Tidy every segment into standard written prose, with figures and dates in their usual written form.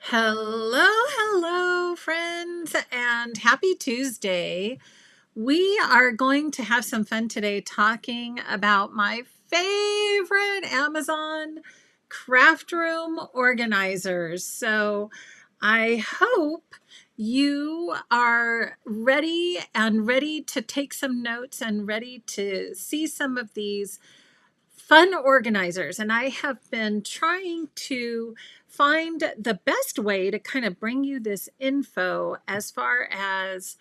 Hello, friends, and happy Tuesday. We are going to have some fun today talking about my favorite Amazon craft room organizers. So I hope you are ready to take some notes and ready to see some of these fun organizers. And I have been trying to find the best way to kind of bring you this info as far as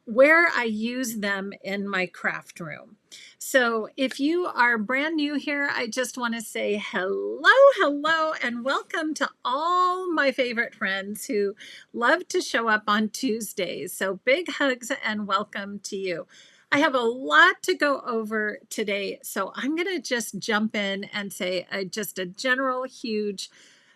where I use them in my craft room. So if you are brand new here, I just want to say hello, and welcome to all my favorite friends who love to show up on Tuesdays. So big hugs and welcome to you. I have a lot to go over today, so I'm going to just jump in and say just a general huge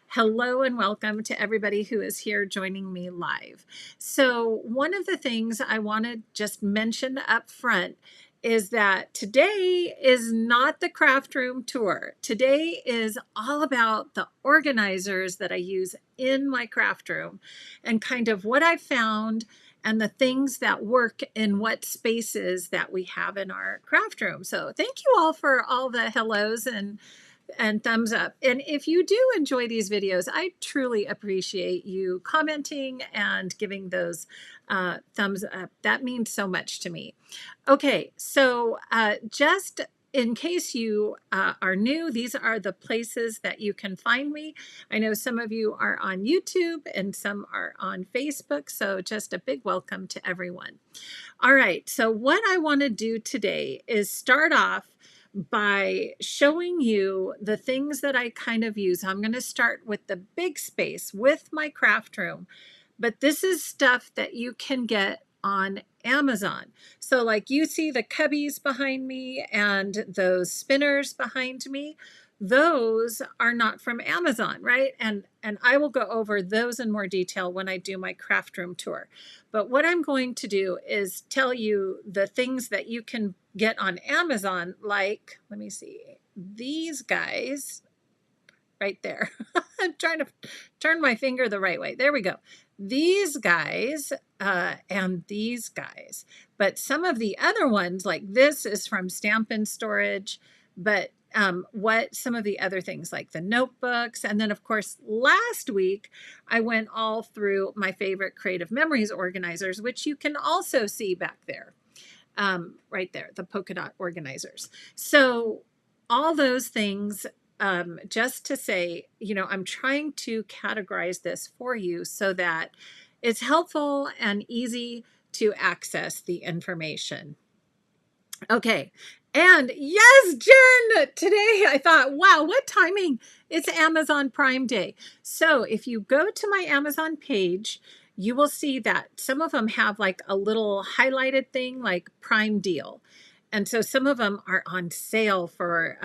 hello and welcome to everybody who is here joining me live. So one of the things I want to just mention up front is that today is not the craft room tour. Today is all about the organizers that I use in my craft room and kind of what I found and the things that work in what spaces that we have in our craft room. So thank you all for all the hellos and thumbs up. And if you do enjoy these videos, I truly appreciate you commenting and giving those thumbs up. That means so much to me. Okay, so just in case you are new, these are the places that you can find me. I know some of you are on YouTube and some are on Facebook, so just a big welcome to everyone. All right, so what I want to do today is start off by showing you the things that I kind of use. I'm going to start with the big space with my craft room, but this is stuff that you can get on Amazon. So like you see the cubbies behind me and those spinners behind me, those are not from Amazon, right? And I will go over those in more detail when I do my craft room tour. But what I'm going to do is tell you the things that you can get on Amazon, like, let me see, these guys right there. I'm trying to turn my finger the right way. There we go. These guys and these guys. But some of the other ones, like this is from Stampin' Storage, but what some of the other things like the notebooks. And then of course, last week, I went all through my favorite Creative Memories organizers, which you can also see back there, right there, the polka dot organizers. So all those things, just to say, you know, I'm trying to categorize this for you so that it's helpful and easy to access the information. Okay. And yes, Jen, today I thought, wow, what timing. It's Amazon Prime Day. So if you go to my Amazon page, you will see that some of them have like a little highlighted thing like Prime Deal. And so some of them are on sale for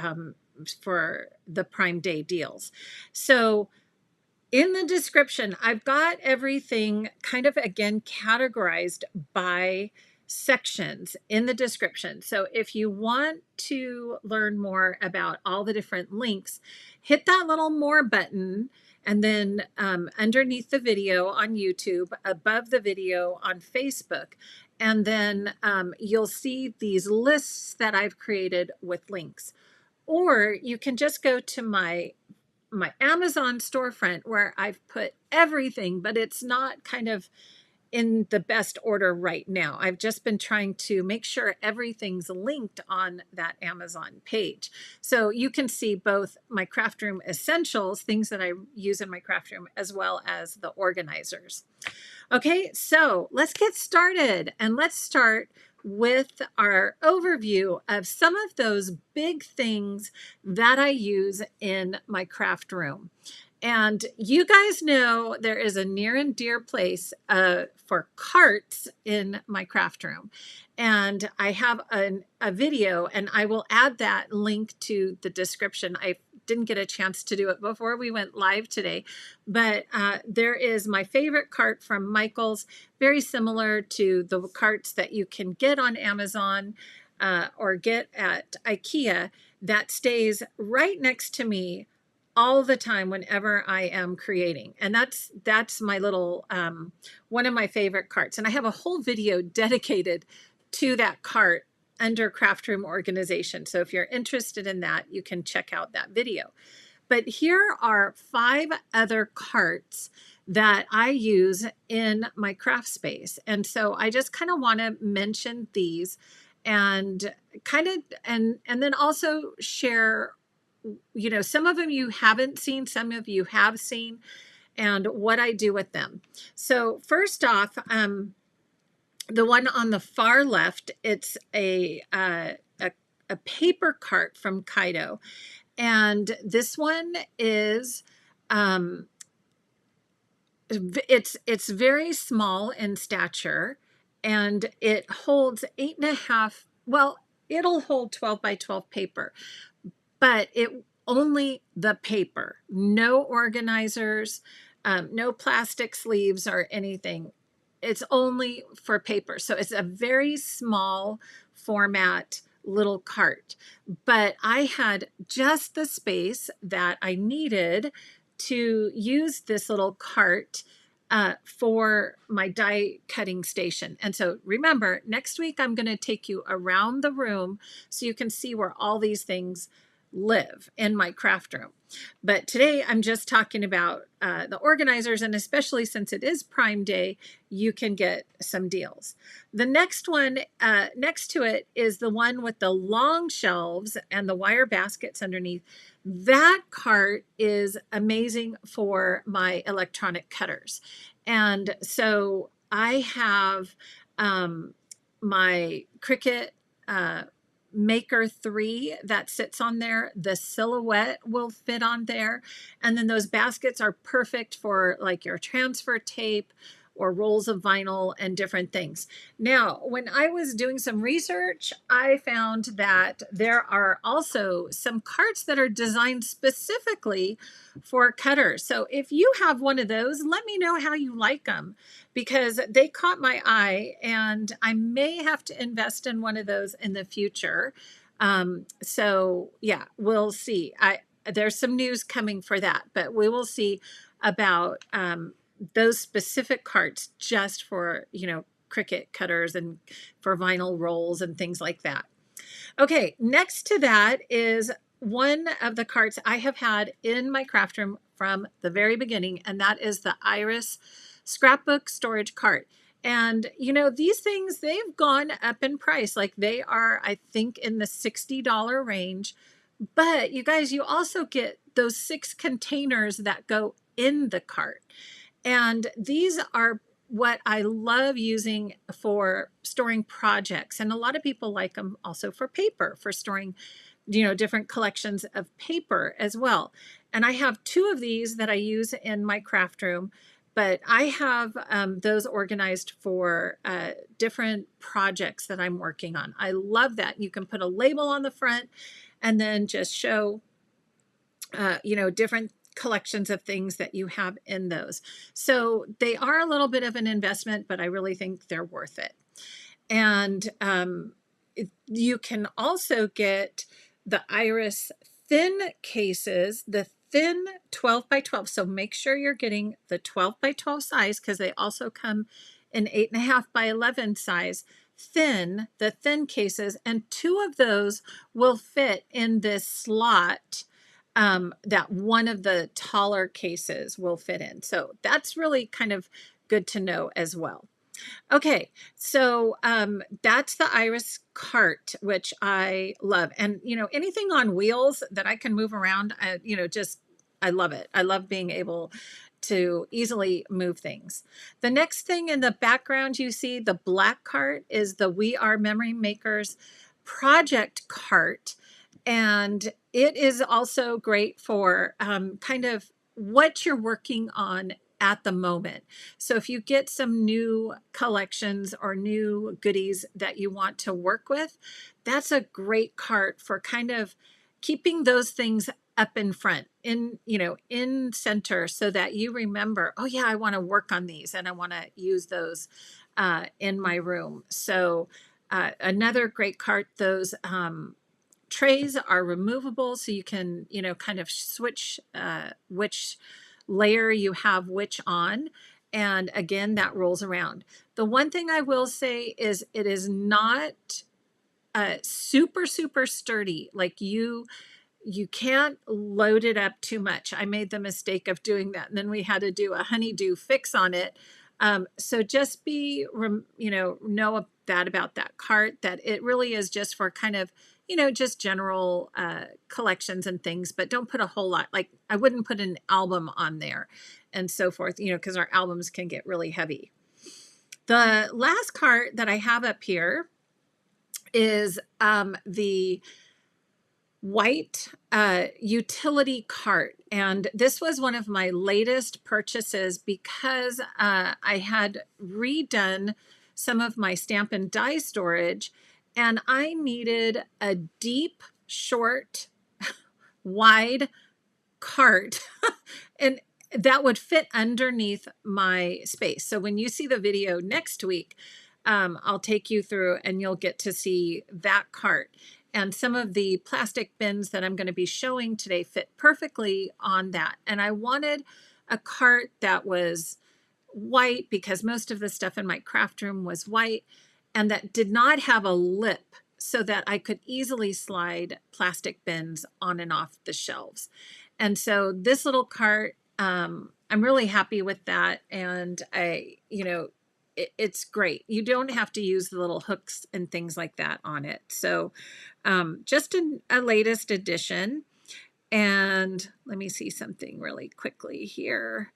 the Prime Day deals. So in the description, I've got everything kind of again categorized by sections in the description. So if you want to learn more about all the different links, hit that little more button. And then underneath the video on YouTube, above the video on Facebook, and then you'll see these lists that I've created with links. Or you can just go to my Amazon storefront where I've put everything, but it's not kind of in the best order right now. I've just been trying to make sure everything's linked on that Amazon page. So you can see both my craft room essentials, things that I use in my craft room, as well as the organizers. Okay, so let's get started, and let's start with our overview of some of those big things that I use in my craft room. And you guys know there is a near and dear place for carts in my craft room. And I have a video, and I will add that link to the description. I didn't get a chance to do it before we went live today, but there is my favorite cart from Michael's, very similar to the carts that you can get on Amazon or get at IKEA, that stays right next to me all the time whenever I am creating. And that's my little one of my favorite carts. And I have a whole video dedicated to that cart under craft room organization. So if you're interested in that, you can check out that video. But here are 5 other carts that I use in my craft space. And so I just kind of want to mention these and and then also share, you know, some of them you haven't seen, some of you have seen, and what I do with them. So first off, the one on the far left, it's a paper cart from Kaido. And this one is, it's very small in stature, and it holds 8.5, well, it'll hold 12 by 12 paper, but it only the paper, no organizers, no plastic sleeves or anything. It's only for paper. So it's a very small format little cart, but I had just the space that I needed to use this little cart for my die cutting station. And so remember, next week I'm going to take you around the room so you can see where all these things live in my craft room. But today I'm just talking about the organizers, and especially since it is Prime Day, you can get some deals. The next one next to it is the one with the long shelves and the wire baskets underneath. That cart is amazing for my electronic cutters. And so I have my Cricut Maker 3 that sits on there. The silhouette will fit on there. And then those baskets are perfect for like your transfer tape or rolls of vinyl and different things. Now, when I was doing some research, I found that there are also some carts that are designed specifically for cutters. So if you have one of those, let me know how you like them, because they caught my eye and I may have to invest in one of those in the future. So yeah, we'll see. There's some news coming for that, but we will see about those specific carts just for, you know, Cricut cutters and for vinyl rolls and things like that. Okay, next to that is one of the carts I have had in my craft room from the very beginning, and that is the Iris Scrapbook storage cart. And, you know, these things, they've gone up in price. Like they are, I think, in the $60 range. But you guys, you also get those 6 containers that go in the cart. And these are what I love using for storing projects. And a lot of people like them also for paper, for storing, you know, different collections of paper as well. And I have 2 of these that I use in my craft room, but I have those organized for different projects that I'm working on. I love that. You can put a label on the front and then just show, you know, different collections of things that you have in those. So they are a little bit of an investment, but I really think they're worth it. And you can also get the Iris thin cases, the thin 12 by 12. So make sure you're getting the 12 by 12 size, because they also come in 8.5 by 11 size thin, the thin cases, and 2 of those will fit in this slot that one of the taller cases will fit in. So that's really kind of good to know as well. Okay, so that's the Iris cart, which I love. And, you know, anything on wheels that I can move around, you know, just, I love it. I love being able to easily move things. The next thing in the background, you see the black cart is the We Are Memory Makers project cart. And it is also great for kind of what you're working on at the moment. So if you get some new collections or new goodies that you want to work with, that's a great cart for kind of keeping those things up in front, in, you know, in center, so that you remember, oh yeah, I want to work on these and I want to use those in my room. So another great cart, those trays are removable, so you can, kind of switch which layer you have which on. And again, that rolls around. The one thing I will say is it is not super, super sturdy. Like you can't load it up too much. I made the mistake of doing that, and then we had to do a honeydew fix on it. So just know that about that cart, that it really is just for kind of, just general collections and things, but don't put a whole lot. Like I wouldn't put an album on there and so forth, because our albums can get really heavy. The last cart that I have up here is the white utility cart. And this was one of my latest purchases because I had redone some of my stamp and die storage, and I needed a deep, short, wide cart and that would fit underneath my space. So when you see the video next week, I'll take you through and you'll get to see that cart. And some of the plastic bins that I'm going to be showing today fit perfectly on that. And I wanted a cart that was white because most of the stuff in my craft room was white, and that did not have a lip so that I could easily slide plastic bins on and off the shelves. And so this little cart, I'm really happy with that. And it's great. You don't have to use the little hooks and things like that on it. So just a latest edition. And let me see something really quickly here.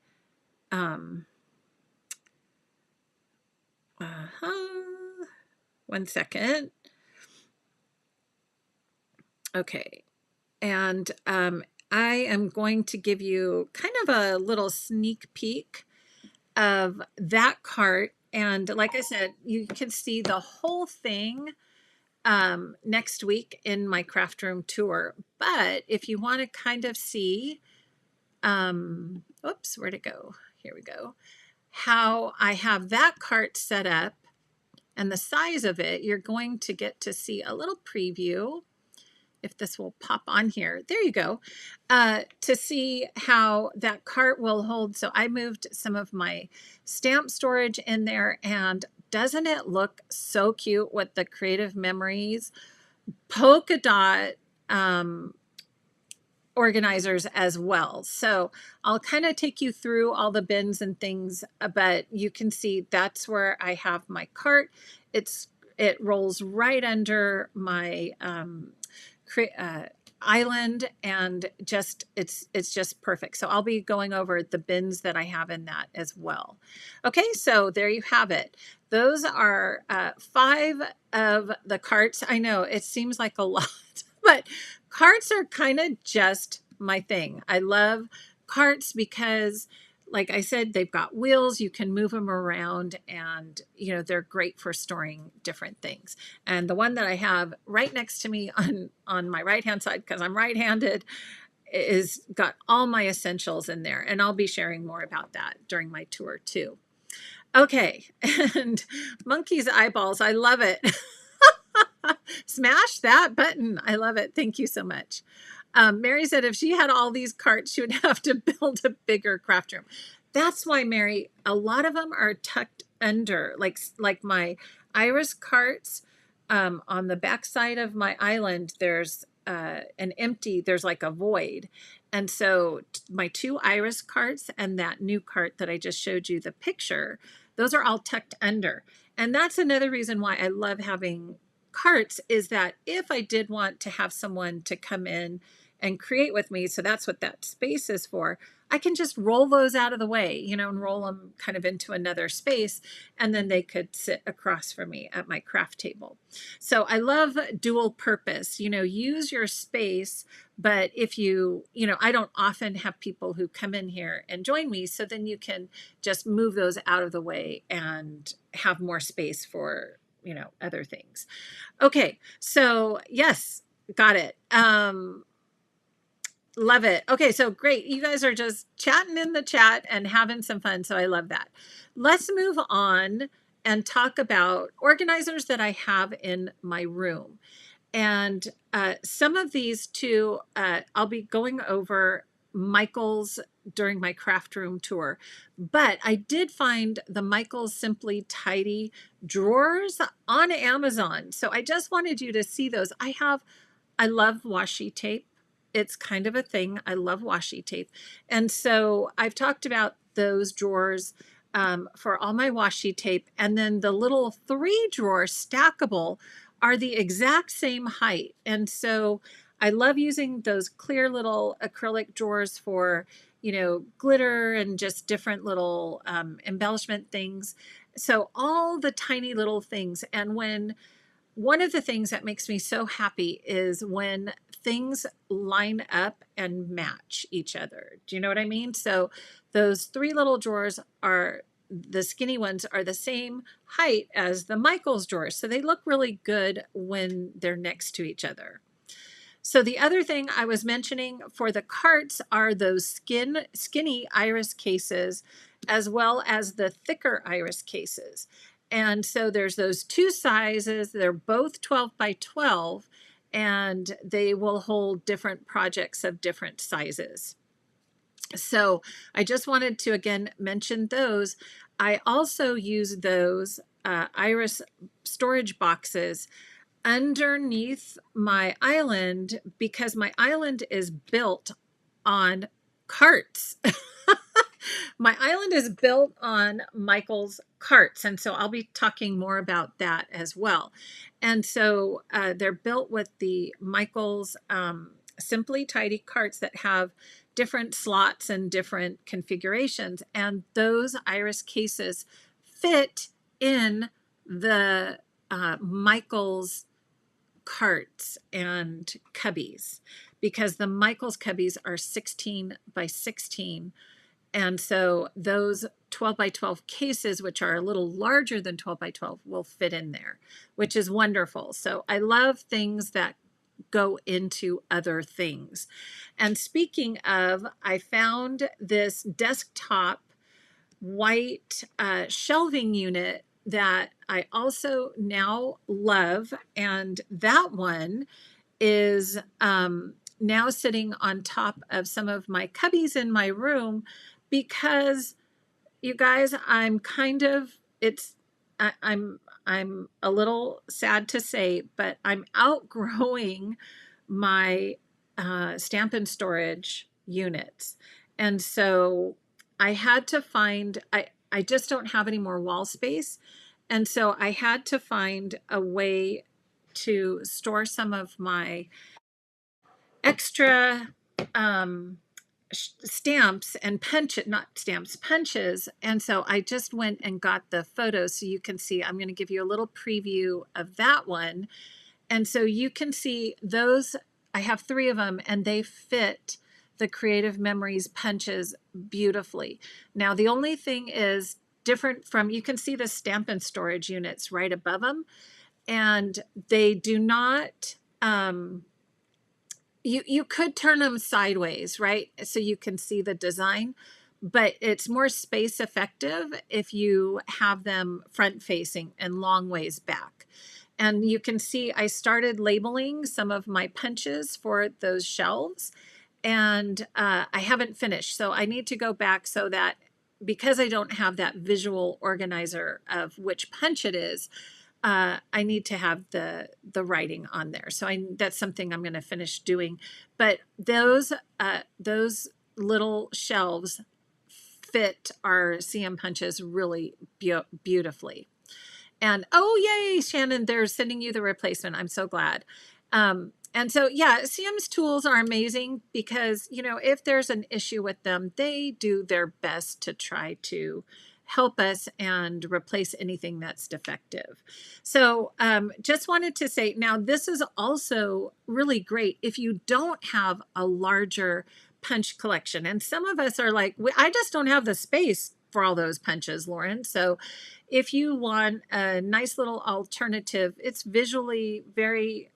One second. Okay. And I am going to give you kind of a little sneak peek of that cart. And like I said, you can see the whole thing next week in my craft room tour. But if you want to kind of see, oops, where'd it go? Here we go. How I have that cart set up and the size of it, you're going to get to see a little preview. If this will pop on here, there you go, to see how that cart will hold. So I moved some of my stamp storage in there, and doesn't it look so cute with the Creative Memories polka dot organizers as well. So I'll kind of take you through all the bins and things, but you can see that's where I have my cart. It rolls right under my island, and it's just perfect. So I'll be going over the bins that I have in that as well. Okay, so there you have it. Those are 5 of the carts. I know it seems like a lot, but carts are kind of just my thing. I love carts because, like I said, they've got wheels, you can move them around, and they're great for storing different things. And the one that I have right next to me on my right hand side, because I'm right-handed, is got all my essentials in there, and I'll be sharing more about that during my tour too. Okay, and monkey's eyeballs, I love it. Smash that button. I love it. Thank you so much. Mary said if she had all these carts, she would have to build a bigger craft room. That's why, Mary, a lot of them are tucked under, like my iris carts. On the back side of my island, there's there's like a void. And so my 2 iris carts and that new cart that I just showed you the picture, those are all tucked under. And that's another reason why I love having carts, is that if I did want to have someone to come in and create with me, so that's what that space is for, I can just roll those out of the way, and roll them kind of into another space, and then they could sit across from me at my craft table. So I love dual purpose, use your space. But if I don't often have people who come in here and join me, so then you can just move those out of the way and have more space for other things. Okay, so yes, got it. Love it. Okay, so great. You guys are just chatting in the chat and having some fun, so I love that. Let's move on and talk about organizers that I have in my room. And some of these too, I'll be going over Michael's during my craft room tour. But I did find the Michael's Simply Tidy drawers on Amazon. So I just wanted you to see those. I love washi tape. It's kind of a thing. I love washi tape. And so I've talked about those drawers for all my washi tape. And then the little 3-drawer stackable are the exact same height. And so I love using those clear little acrylic drawers for, glitter and just different little embellishment things. So all the tiny little things. And one of the things that makes me so happy is when things line up and match each other. Do you know what I mean? So those 3 little drawers the skinny ones are the same height as the Michael's drawers. So they look really good when they're next to each other. So the other thing I was mentioning for the carts are those skinny iris cases, as well as the thicker iris cases. And so there's those 2 sizes. They're both 12 by 12, and they will hold different projects of different sizes. So I just wanted to, again, mention those. I also use those iris storage boxes underneath my island because my island is built on carts. My island is built on Michael's carts, and so I'll be talking more about that as well. And so they're built with the Michael's Simply Tidy carts that have different slots and different configurations, and those iris cases fit in the Michael's carts and cubbies because the Michael's cubbies are 16 by 16. And so those 12 by 12 cases, which are a little larger than 12 by 12, will fit in there, which is wonderful. So I love things that go into other things. And speaking of, I found this desktop white shelving unit that I also now love. And that one is now sitting on top of some of my cubbies in my room because you guys, I'm a little sad to say, but I'm outgrowing my stamp and storage units. And so I had to find, I just don't have any more wall space. And so I had to find a way to store some of my extra stamps and punches. And so I just went and got the photos so you can see. I'm going to give you a little preview of that one. And so you can see those. I have 3 of them and they fit the Creative Memories punches beautifully. Now, the only thing is different from, you can see the stamp and storage units right above them, and they do not, you could turn them sideways, right? So you can see the design, but it's more space effective if you have them front facing and long ways back. And you can see I started labeling some of my punches for those shelves, and I haven't finished. So I need to go back so that, because I don't have that visual organizer of which punch it is, I need to have the writing on there. So that's something I'm going to finish doing. But those little shelves fit our CM punches really beautifully. And oh, yay, Shannon, they're sending you the replacement. I'm so glad. And so, yeah, CM's tools are amazing because, if there's an issue with them, they do their best to try to help us and replace anything that's defective. So just wanted to say, now this is also really great if you don't have a larger punch collection. And some of us are like, I just don't have the space for all those punches, Lauren. So if you want a nice little alternative, it's visually very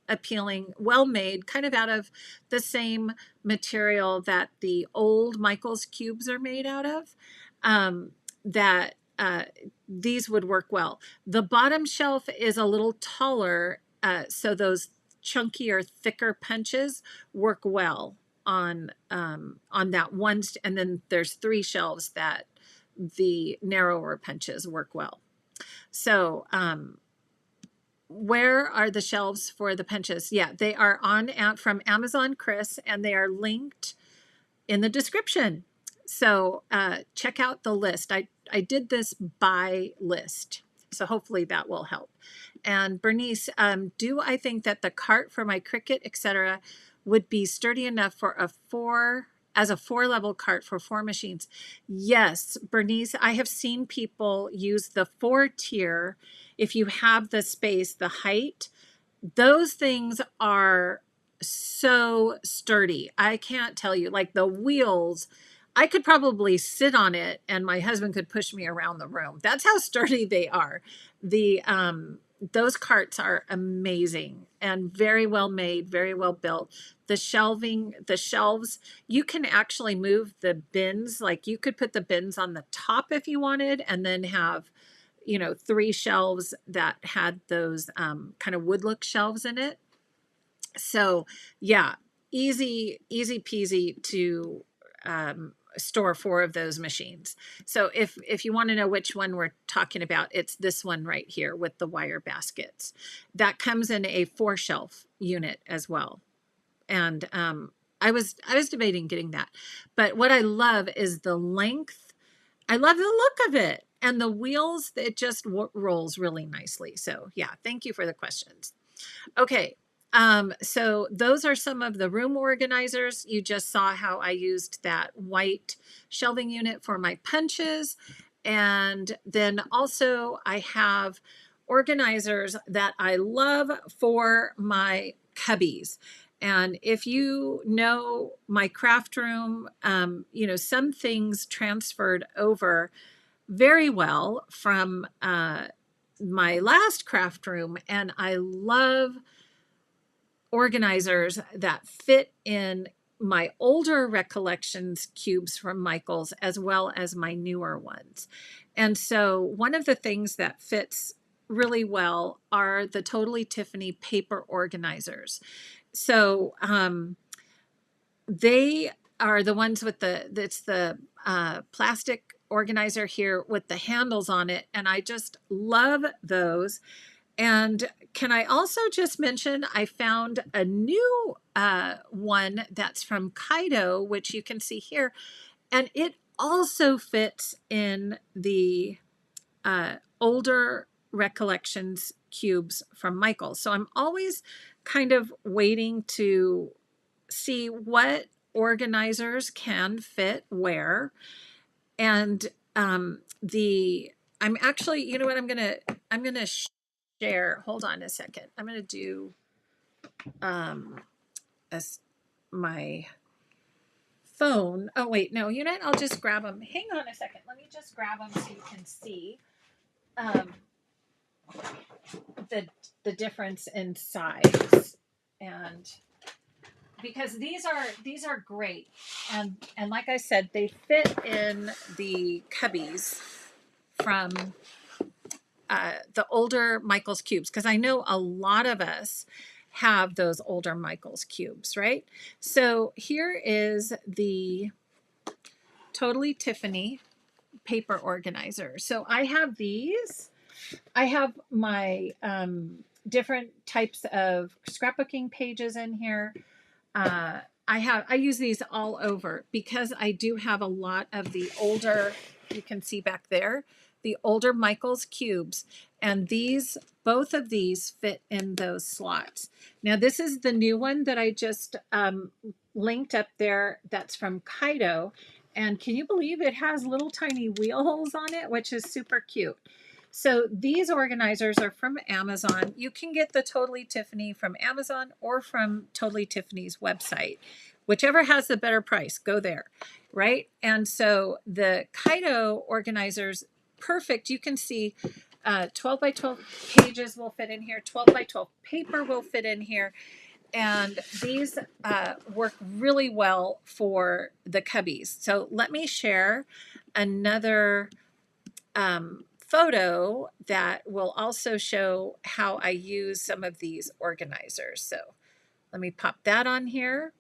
appealing, well made, kind of out of the same material that the old Michael's cubes are made out of, these would work well. The bottom shelf is a little taller so those chunkier, thicker punches work well on that one. And then there's 3 shelves that the narrower punches work well. So where are the shelves for the punches? Yeah, they are on from Amazon Chris, and they are linked in the description. So check out the list. I did this by list, so hopefully that will help. And Bernice, do I think that the cart for my Cricut, etc., would be sturdy enough for a 4-level cart for 4 machines? Yes, Bernice, I have seen people use the 4-tier. If you have the space, the height, those things are so sturdy. I can't tell you, like the wheels, I could probably sit on it and my husband could push me around the room. That's how sturdy they are. Those carts are amazing and very well made, very well built. The shelving, the shelves, you can actually move the bins. Like you could put the bins on the top if you wanted, and then have, 3 shelves that had those kind of wood look shelves in it. So yeah, easy peasy to store 4 of those machines. So if you want to know which one we're talking about, it's this one right here with the wire baskets. That comes in a 4-shelf unit as well. And I was debating getting that. But what I love is the length. I love the look of it. And the wheels, it just rolls really nicely. So yeah, thank you for the questions. Okay. So those are some of the room organizers. You just saw how I used that white shelving unit for my punches. And then also I have organizers that I love for my cubbies. And if you know my craft room, some things transferred over very well from my last craft room. And I love organizers that fit in my older Recollections cubes from Michaels as well as my newer ones. And so one of the things that fits really well are the Totally Tiffany paper organizers. So they are the ones with it's the plastic organizer here with the handles on it. And I just love those. And can I also just mention, I found a new one that's from Kaido, which you can see here. And it also fits in the older Recollections cubes from Michael. So I'm always kind of waiting to see what organizers can fit where. And I'm actually, you know what, I'm gonna share. Hold on a second. I'm gonna do my phone. Oh wait, no, you know what? I'll just grab them. Hang on a second. Let me just grab them so you can see the difference in size. And because these are great, and like I said, they fit in the cubbies from the older Michaels cubes, because I know a lot of us have those older Michaels cubes, right? So here is the Totally Tiffany paper organizer. So I have these. I have my different types of scrapbooking pages in here. I use these all over because I do have a lot of the older, you can see back there, the older Michaels cubes, and both of these fit in those slots. Now this is the new one that I just linked up there. That's from Kaido, and can you believe it has little tiny wheel holes on it, which is super cute. So these organizers are from Amazon. You can get the Totally Tiffany from Amazon or from Totally Tiffany's website. Whichever has the better price, go there, right? And so the Kaido organizers, perfect. You can see 12 by 12 pages will fit in here. 12 by 12 paper will fit in here. And these work really well for the cubbies. So let me share another photo that will also show how I use some of these organizers. So let me pop that on here.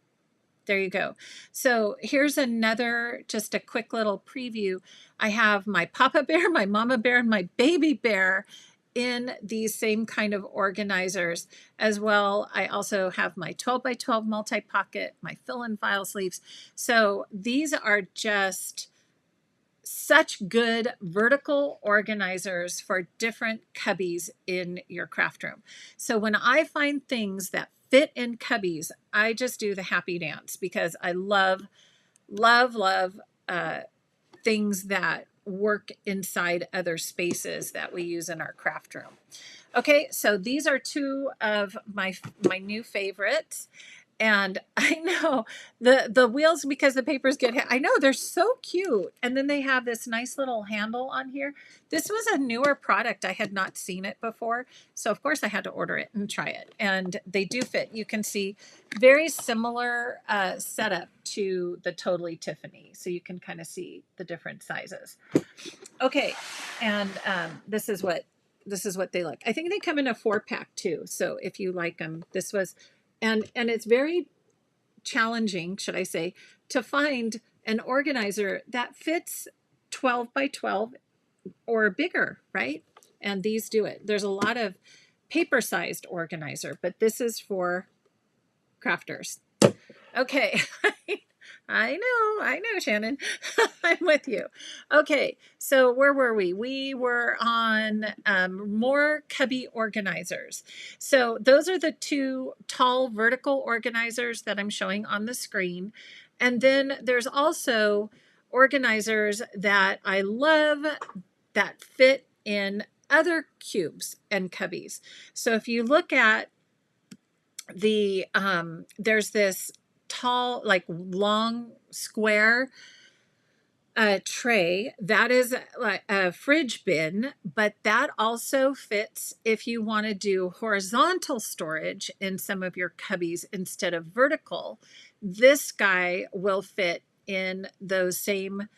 There you go. So here's another, just a quick little preview. I have my Papa Bear, my Mama Bear, and my Baby Bear in these same kind of organizers as well. I also have my 12 by 12 multi-pocket, my fill-in file sleeves. So these are just such good vertical organizers for different cubbies in your craft room. So when I find things that fit in cubbies, I just do the happy dance because I love things that work inside other spaces that we use in our craft room. Okay, so these are two of my new favorites. And I know the wheels, because the papers get, I know they're so cute. And then they have this nice little handle on here. This was a newer product. I had not seen it before. So of course I had to order it and try it. And they do fit. You can see very similar setup to the Totally Tiffany. So you can kind of see the different sizes. Okay, and this is what they look. I think they come in a 4-pack too. So if you like them, this was, and it's very challenging, should I say, to find an organizer that fits 12 by 12 or bigger, right? And these do it. There's a lot of paper-sized organizer, but this is for crafters. Okay. I know, Shannon. I'm with you. Okay, so where were we? We were on more cubby organizers. So those are the two tall vertical organizers that I'm showing on the screen. And then there's also organizers that I love that fit in other cubes and cubbies. So if you look at the, there's this tall, like long square tray that is like a fridge bin, but that also fits if you want to do horizontal storage in some of your cubbies instead of vertical. This guy will fit in those same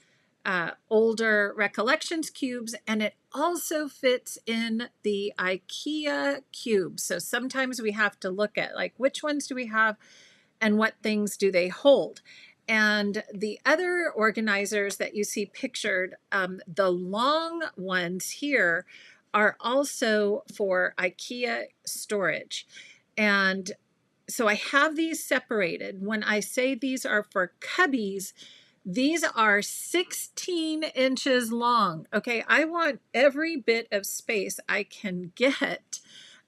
older Recollections cubes, and it also fits in the IKEA cubes. So sometimes we have to look at like which ones do we have and what things do they hold. And the other organizers that you see pictured, the long ones here, are also for IKEA storage. And so I have these separated. When I say these are for cubbies, these are 16 inches long. Okay, I want every bit of space I can get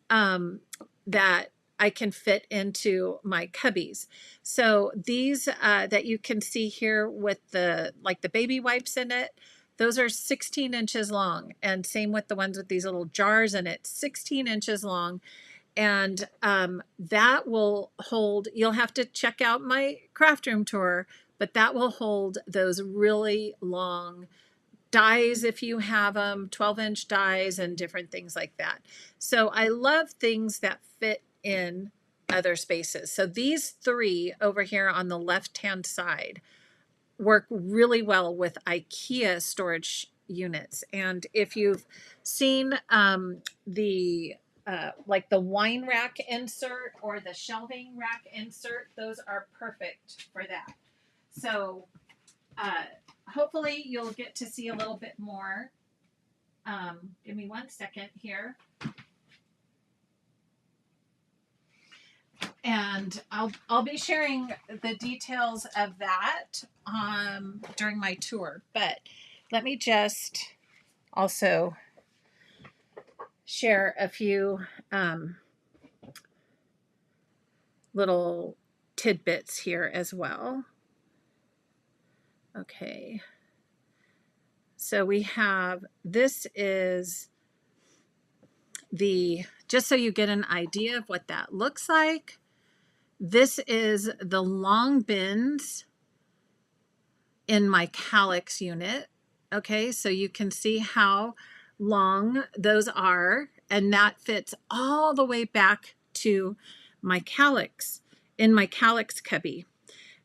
that I can fit into my cubbies. So these that you can see here with the like the baby wipes in it, those are 16 inches long. And same with the ones with these little jars in it, 16 inches long. And that will hold, you'll have to check out my craft room tour, but that will hold those really long dies if you have them, 12-inch dies and different things like that. So I love things that fit in other spaces. So these three over here on the left-hand side work really well with IKEA storage units. And if you've seen the like the wine rack insert or the shelving rack insert, those are perfect for that. So hopefully you'll get to see a little bit more. Give me 1 second here. And I'll be sharing the details of that during my tour. But let me just also share a few little tidbits here as well. Okay. So we have, this is the, just so you get an idea of what that looks like, this is the long bins in my KALLAX unit. Okay, so you can see how long those are, and that fits all the way back to my KALLAX, in my KALLAX cubby.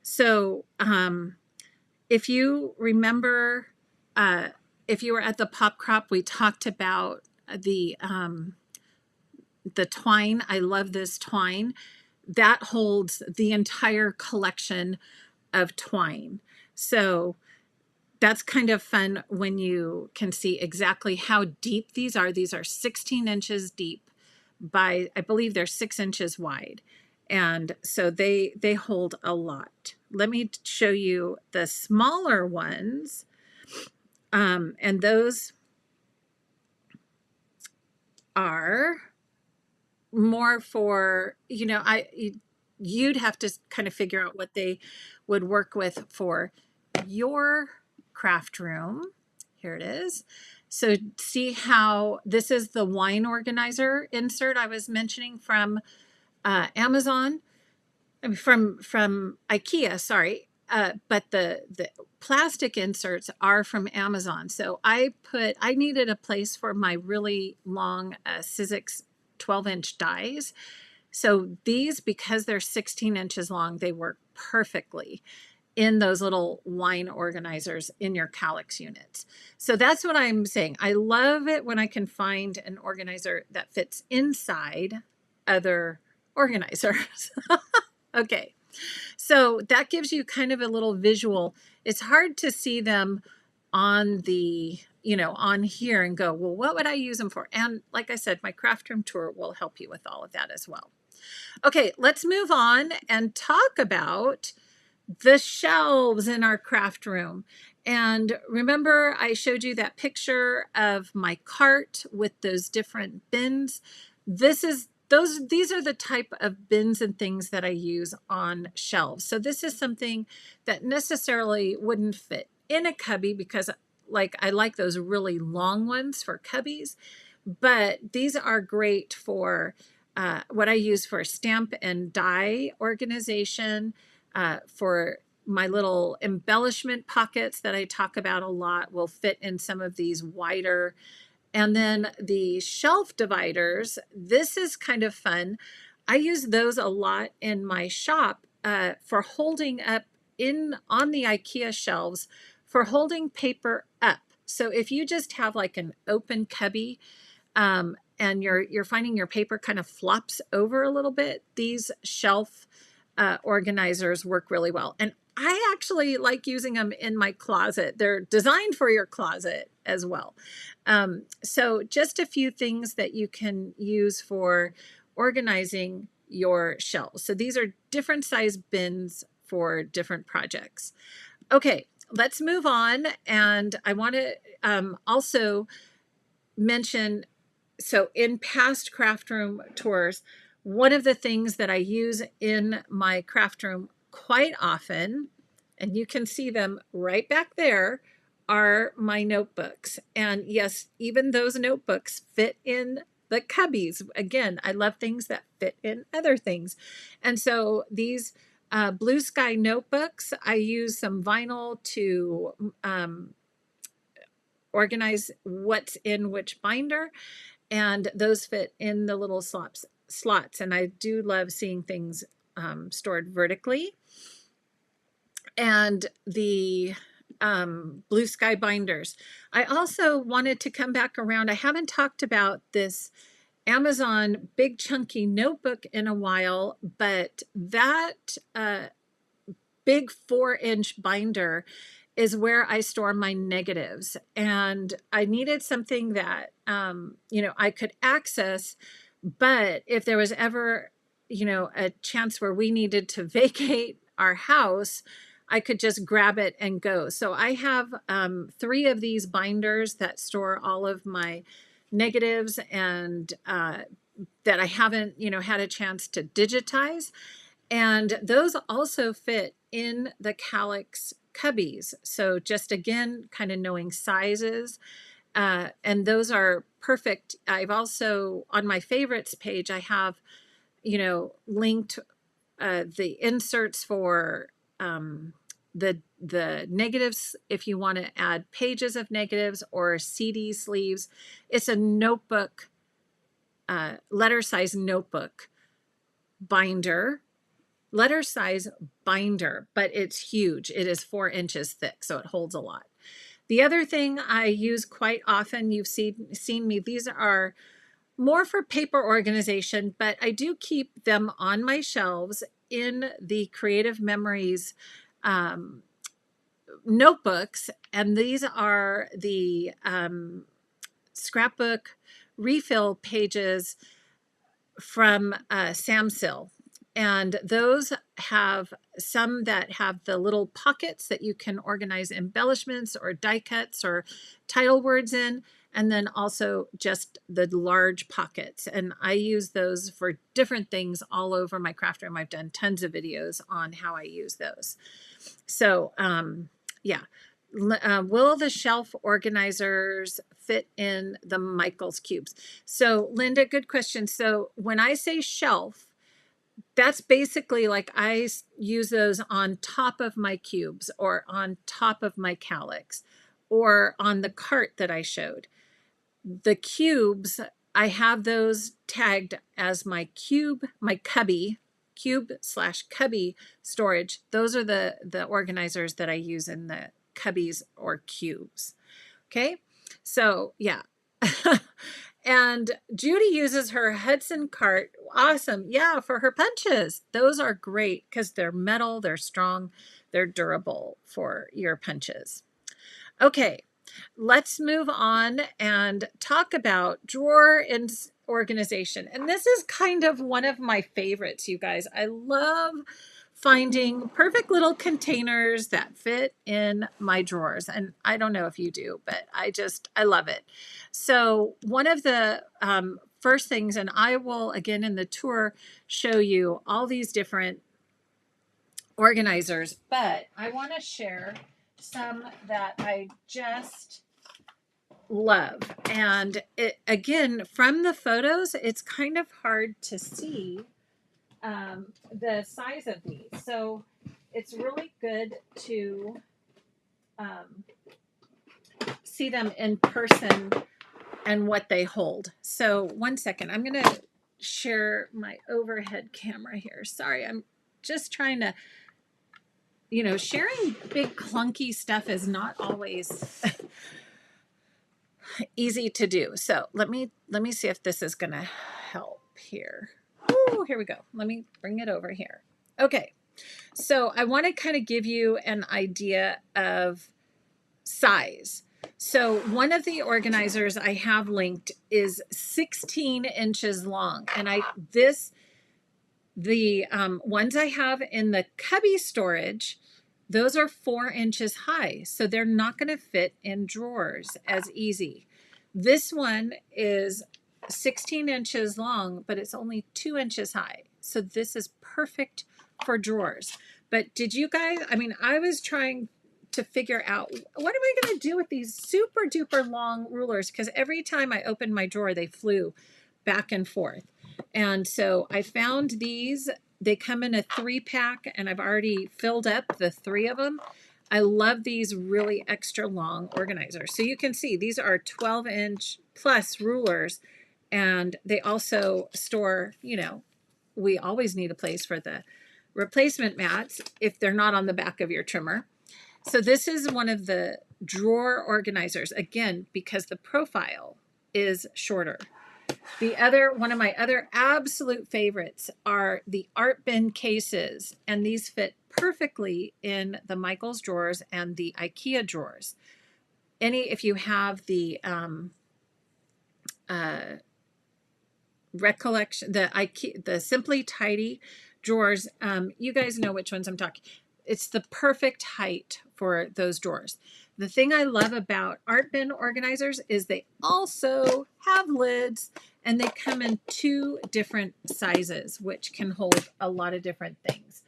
So if you remember if you were at the pop crop, we talked about the twine. I love this twine. That holds the entire collection of twine. So that's kind of fun when you can see exactly how deep these are. These are 16 inches deep by, I believe they're 6 inches wide. And so they hold a lot. Let me show you the smaller ones. And those are more for, you'd have to kind of figure out what they would work with for your craft room. Here it is. So see how this is the wine organizer insert I was mentioning from Amazon, from IKEA, sorry. But the plastic inserts are from Amazon. So I needed a place for my really long Sizzix 12-inch dies. So these, because they're 16 inches long, they work perfectly in those little wine organizers in your KALLAX units. So that's what I'm saying. I love it when I can find an organizer that fits inside other organizers. Okay, so that gives you kind of a little visual. It's hard to see them on the, on here and go, well, what would I use them for? And like I said, my craft room tour will help you with all of that as well. Okay, let's move on and talk about the shelves in our craft room. And remember, I showed you that picture of my cart with those different bins. These are the type of bins and things that I use on shelves. So this is something that necessarily wouldn't fit in a cubby because I like those really long ones for cubbies, but these are great for what I use for stamp and die organization, for my little embellishment pockets that I talk about a lot will fit in some of these wider. And then the shelf dividers, this is kind of fun. I use those a lot in my shop for holding up on the IKEA shelves for holding paper up. So if you just have like an open cubby, and you're finding your paper kind of flops over a little bit, these shelf organizers work really well. And I actually like using them in my closet. They're designed for your closet as well. So just a few things that you can use for organizing your shelves. So these are different size bins for different projects. Okay, let's move on. And I want to also mention, so in past craft room tours, one of the things that I use in my craft room quite often, and you can see them right back there, are my notebooks. And yes, even those notebooks fit in the cubbies. Again, I love things that fit in other things. And so these Blue Sky notebooks, I use some vinyl to organize what's in which binder, and those fit in the little slots. And I do love seeing things stored vertically. And the Blue Sky binders. I also wanted to come back around. I haven't talked about this Amazon big chunky notebook in a while, but that big 4-inch binder is where I store my negatives. And I needed something that, I could access, but if there was ever, a chance where we needed to vacate our house, I could just grab it and go. So I have 3 of these binders that store all of my negatives and that I haven't, had a chance to digitize. And those also fit in the KALLAX cubbies. So just again, kind of knowing sizes. And those are perfect. I've also, on my favorites page, I have, linked the inserts for the negatives if you want to add pages of negatives or CD sleeves. It's a notebook, letter size notebook binder. Letter size binder, but it's huge. It is 4 inches thick, so it holds a lot. The other thing I use quite often, you've seen me, these are more for paper organization, but I do keep them on my shelves in the Creative Memories notebooks. And these are the Scrapbook refill pages from Samsil. And those have some that have the little pockets that you can organize embellishments or die cuts or title words in, and then also just the large pockets. And I use those for different things all over my craft room. I've done tons of videos on how I use those. So yeah. Will the shelf organizers fit in the Michaels cubes? So Linda, good question. So when I say shelf, that's basically like I use those on top of my cubes or on top of my KALLAX or on the cart that I showed. The cubes, I have those tagged as my cube, my cubby, cube/cubby storage. Those are the organizers that I use in the cubbies or cubes. Okay, so yeah. And Judy uses her Hudson cart. Awesome. Yeah, for her punches. Those are great because they're metal, they're strong, they're durable for your punches. Okay, let's move on and talk about drawer organization. And this is kind of one of my favorites, you guys. I love finding perfect little containers that fit in my drawers. And I don't know if you do, but I love it. So one of the first things, and I will again in the tour show you all these different organizers, but I want to share some that I just love. And it, again, from the photos, it's kind of hard to see the size of these. So it's really good to see them in person and what they hold. So one second, I'm going to share my overhead camera here. Sorry, I'm just trying to, you know, sharing big clunky stuff is not always easy to do. So let me see if this is going to help here. Oh, here we go. Let me bring it over here. Okay. So I want to kind of give you an idea of size. So one of the organizers I have linked is 16 inches long. And the ones I have in the cubby storage, those are 4 inches high. So they're not going to fit in drawers as easy. This one is 16 inches long, but it's only 2 inches high. So this is perfect for drawers. But did you guys, I mean, I was trying to figure out what am I going to do with these super duper long rulers, because every time I opened my drawer, they flew back and forth. And so I found these. They come in a 3-pack, and I've already filled up the 3 of them. I love these really extra long organizers. So you can see these are 12-inch plus rulers, and they also store, you know, we always need a place for the replacement mats if they're not on the back of your trimmer. So this is one of the drawer organizers, again, because the profile is shorter. The other, one of my other absolute favorites are the art bin cases, and these fit perfectly in the Michaels drawers and the IKEA drawers. If you have the recollection, the Simply Tidy drawers, you guys know which ones I'm talking. It's the perfect height for those drawers. The thing I love about art bin organizers is they also have lids, and they come in 2 different sizes, which can hold a lot of different things.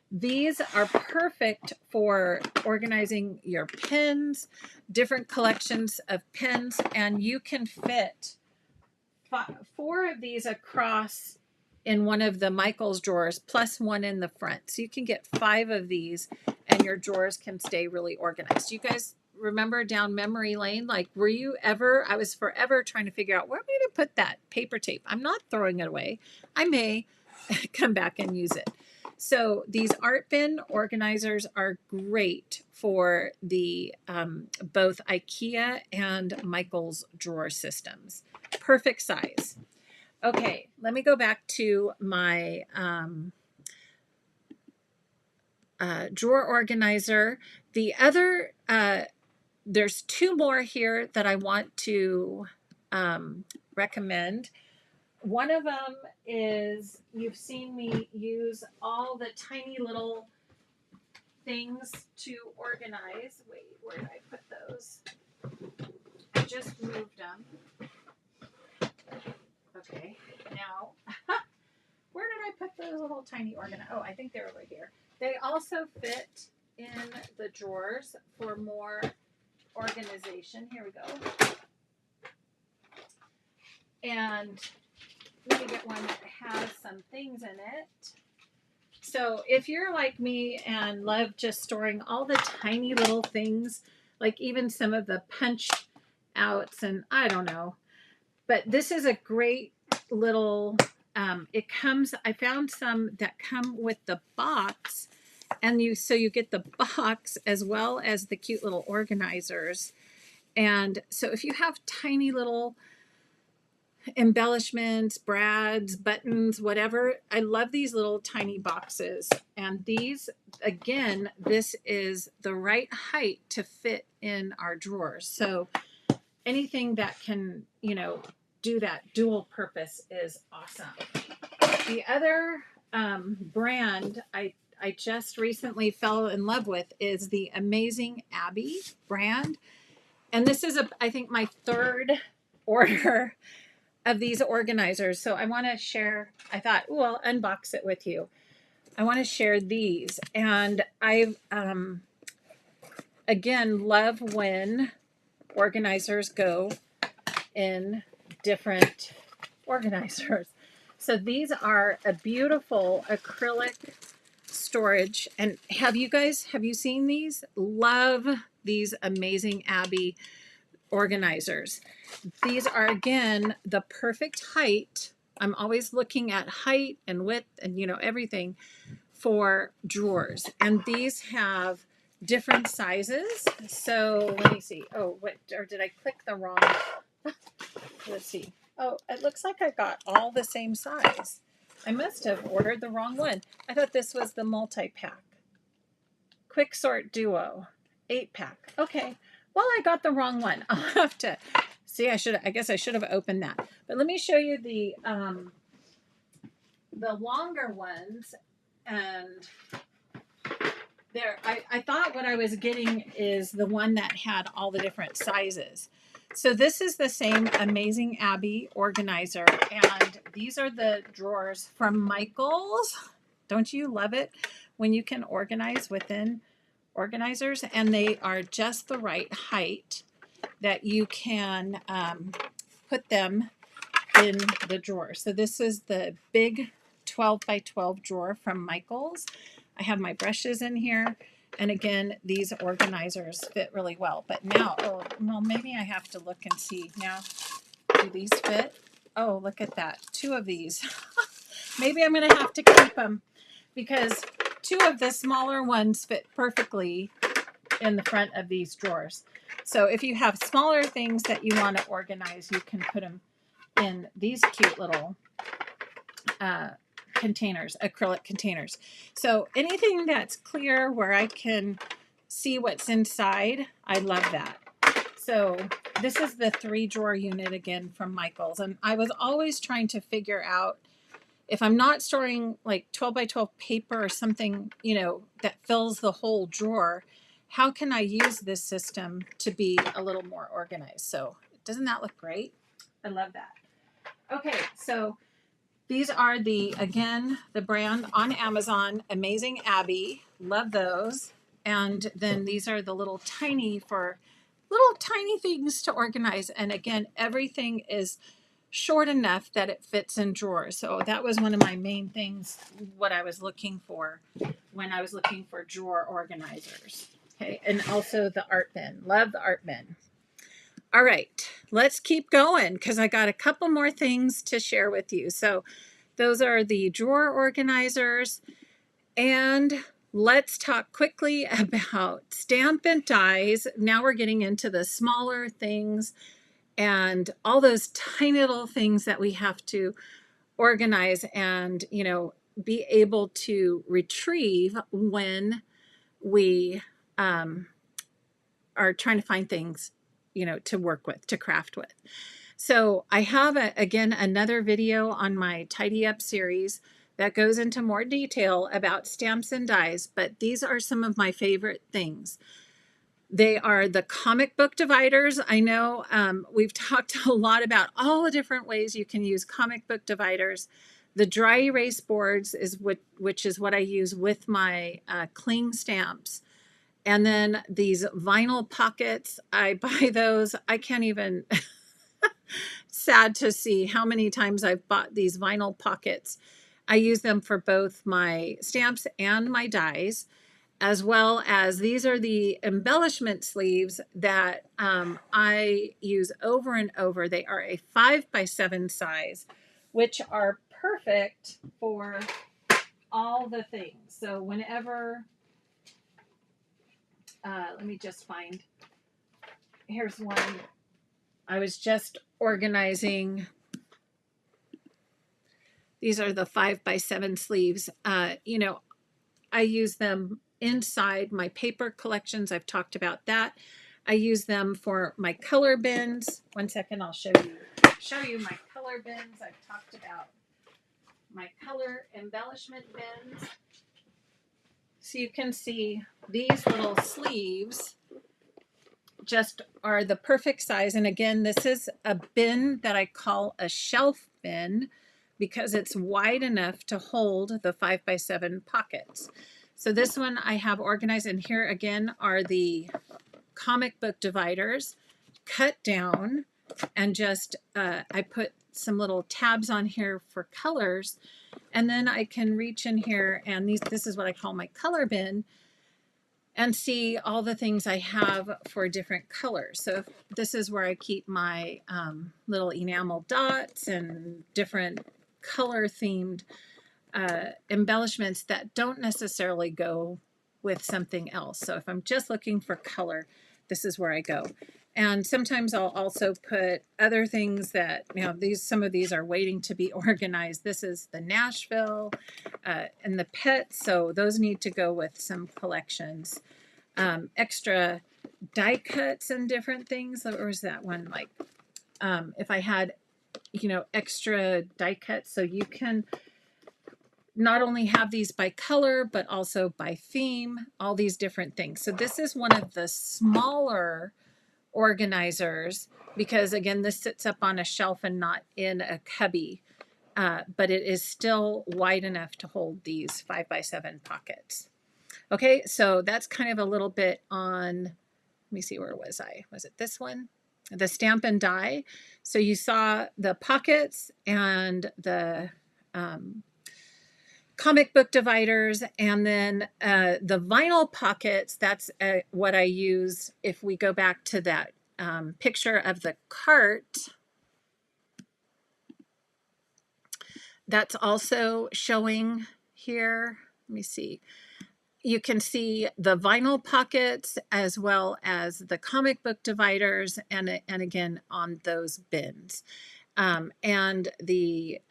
These are perfect for organizing your pens, different collections of pens, and you can fit 4 of these across in one of the Michaels drawers, plus 1 in the front. So you can get 5 of these, and your drawers can stay really organized. You guys remember down memory lane? Like, were you ever, I was forever trying to figure out where am I going to put that paper tape. I'm not throwing it away. I may come back and use it. So these art bin organizers are great for the both IKEA and Michael's drawer systems. Perfect size. Okay, let me go back to my drawer organizer. The other, there's two more here that I want to recommend. One of them is, you've seen me use all the tiny little things to organize. Wait, where did I put those? I just moved them. Okay, now, where did I put those little tiny organizers? Oh, I think they're over here. They also fit in the drawers for more organization. Here we go. And let me get one that has some things in it. So if you're like me and love just storing all the tiny little things, like even some of the punch outs and I don't know, but this is a great little, it comes, I found some that come with the box, and so you get the box as well as the cute little organizers. And so if you have tiny little embellishments, brads, buttons, whatever, I love these little tiny boxes. And these, again, this is the right height to fit in our drawers. So anything that can, you know, do that dual purpose is awesome. The other brand I just recently fell in love with is the Amazing Abby brand. And this is, I think, my third order of these organizers. So I want to share, I thought, oh, I'll unbox it with you. I want to share these. And I, again, love when organizers go in different organizers. So these are a beautiful acrylic storage. And have you seen these? Love these Amazing Abby organizers. These are, again, the perfect height. I'm always looking at height and width and, you know, everything for drawers. And these have different sizes. So let me see. Oh, what, or did I click the wrong? Let's see. Oh, it looks like I got all the same size. I must have ordered the wrong one. I thought this was the multi-pack. Quick Sort Duo 8-pack. Okay. Well, I got the wrong one. I'll have to see. I guess I should have opened that. But let me show you the longer ones. And there, I thought what I was getting is the one that had all the different sizes. So this is the same Amazing Abby organizer, and these are the drawers from Michael's. Don't you love it when you can organize within organizers, and they are just the right height that you can put them in the drawer. So this is the big 12 by 12 drawer from Michael's. I have my brushes in here. And again, these organizers fit really well. But now, oh, well, maybe I have to look and see. Now, do these fit? Oh, look at that. 2 of these. Maybe I'm going to have to keep them because 2 of the smaller ones fit perfectly in the front of these drawers. So if you have smaller things that you want to organize, you can put them in these cute little containers, acrylic containers. So anything that's clear where I can see what's inside, I love that. So this is the 3 drawer unit again from Michael's. And I was always trying to figure out if I'm not storing like 12 by 12 paper or something, you know, that fills the whole drawer, how can I use this system to be a little more organized? So doesn't that look great? I love that. Okay, so these are again, the brand on Amazon, Amazing Abby. Love those. And then these are the little tiny things to organize. And again, everything is short enough that it fits in drawers. So that was one of my main things, what I was looking for when I was looking for drawer organizers. Okay, and also the art bin. Love the art bin. All right, let's keep going because I got a couple more things to share with you. So those are the drawer organizers. And let's talk quickly about Stampin' Dies. Now we're getting into the smaller things and all those tiny little things that we have to organize and, be able to retrieve when we are trying to find things, to work with, to craft with. So I have, again, another video on my Tidy Up series that goes into more detail about stamps and dies, but these are some of my favorite things. They are the comic book dividers. I know we've talked a lot about all the different ways you can use comic book dividers. The dry erase boards is which is what I use with my cling stamps. And then these vinyl pockets, I buy those. I can't even, sad to see how many times I've bought these vinyl pockets. I use them for both my stamps and my dies, as well as these are the embellishment sleeves that I use over and over. They are a 5x7 size, which are perfect for all the things. So whenever, let me just find, here's one. I was just organizing. These are the 5x7 sleeves. I use them inside my paper collections. I've talked about that. I use them for my color bins. One second, I'll show you my color bins. I've talked about my color embellishment bins. So you can see these little sleeves just are the perfect size. And again, this is a bin that I call a shelf bin because it's wide enough to hold the 5x7 pockets. So this one I have organized, and here again are the comic book dividers cut down, and just I put some little tabs on here for colors, and then I can reach in here, and this is what I call my color bin, and see all the things I have for different colors. So this is where I keep my little enamel dots and different color themed embellishments that don't necessarily go with something else. So if I'm just looking for color, this is where I go. And sometimes I'll also put other things that, some of these are waiting to be organized. This is the Nashville and the pets. So those need to go with some collections. Extra die cuts and different things. Or is that one like, if I had, extra die cuts, so you can not only have these by color, but also by theme, all these different things. So this is one of the smaller organizers because, again, this sits up on a shelf and not in a cubby, but it is still wide enough to hold these 5x7 pockets. Okay, so that's kind of a little bit on, let me see, where was I? Was it this one? The Stampin' Die. So you saw the pockets and the comic book dividers, and then the vinyl pockets. That's what I use if we go back to that picture of the cart. That's also showing here. Let me see. You can see the vinyl pockets as well as the comic book dividers, and again on those bins, and the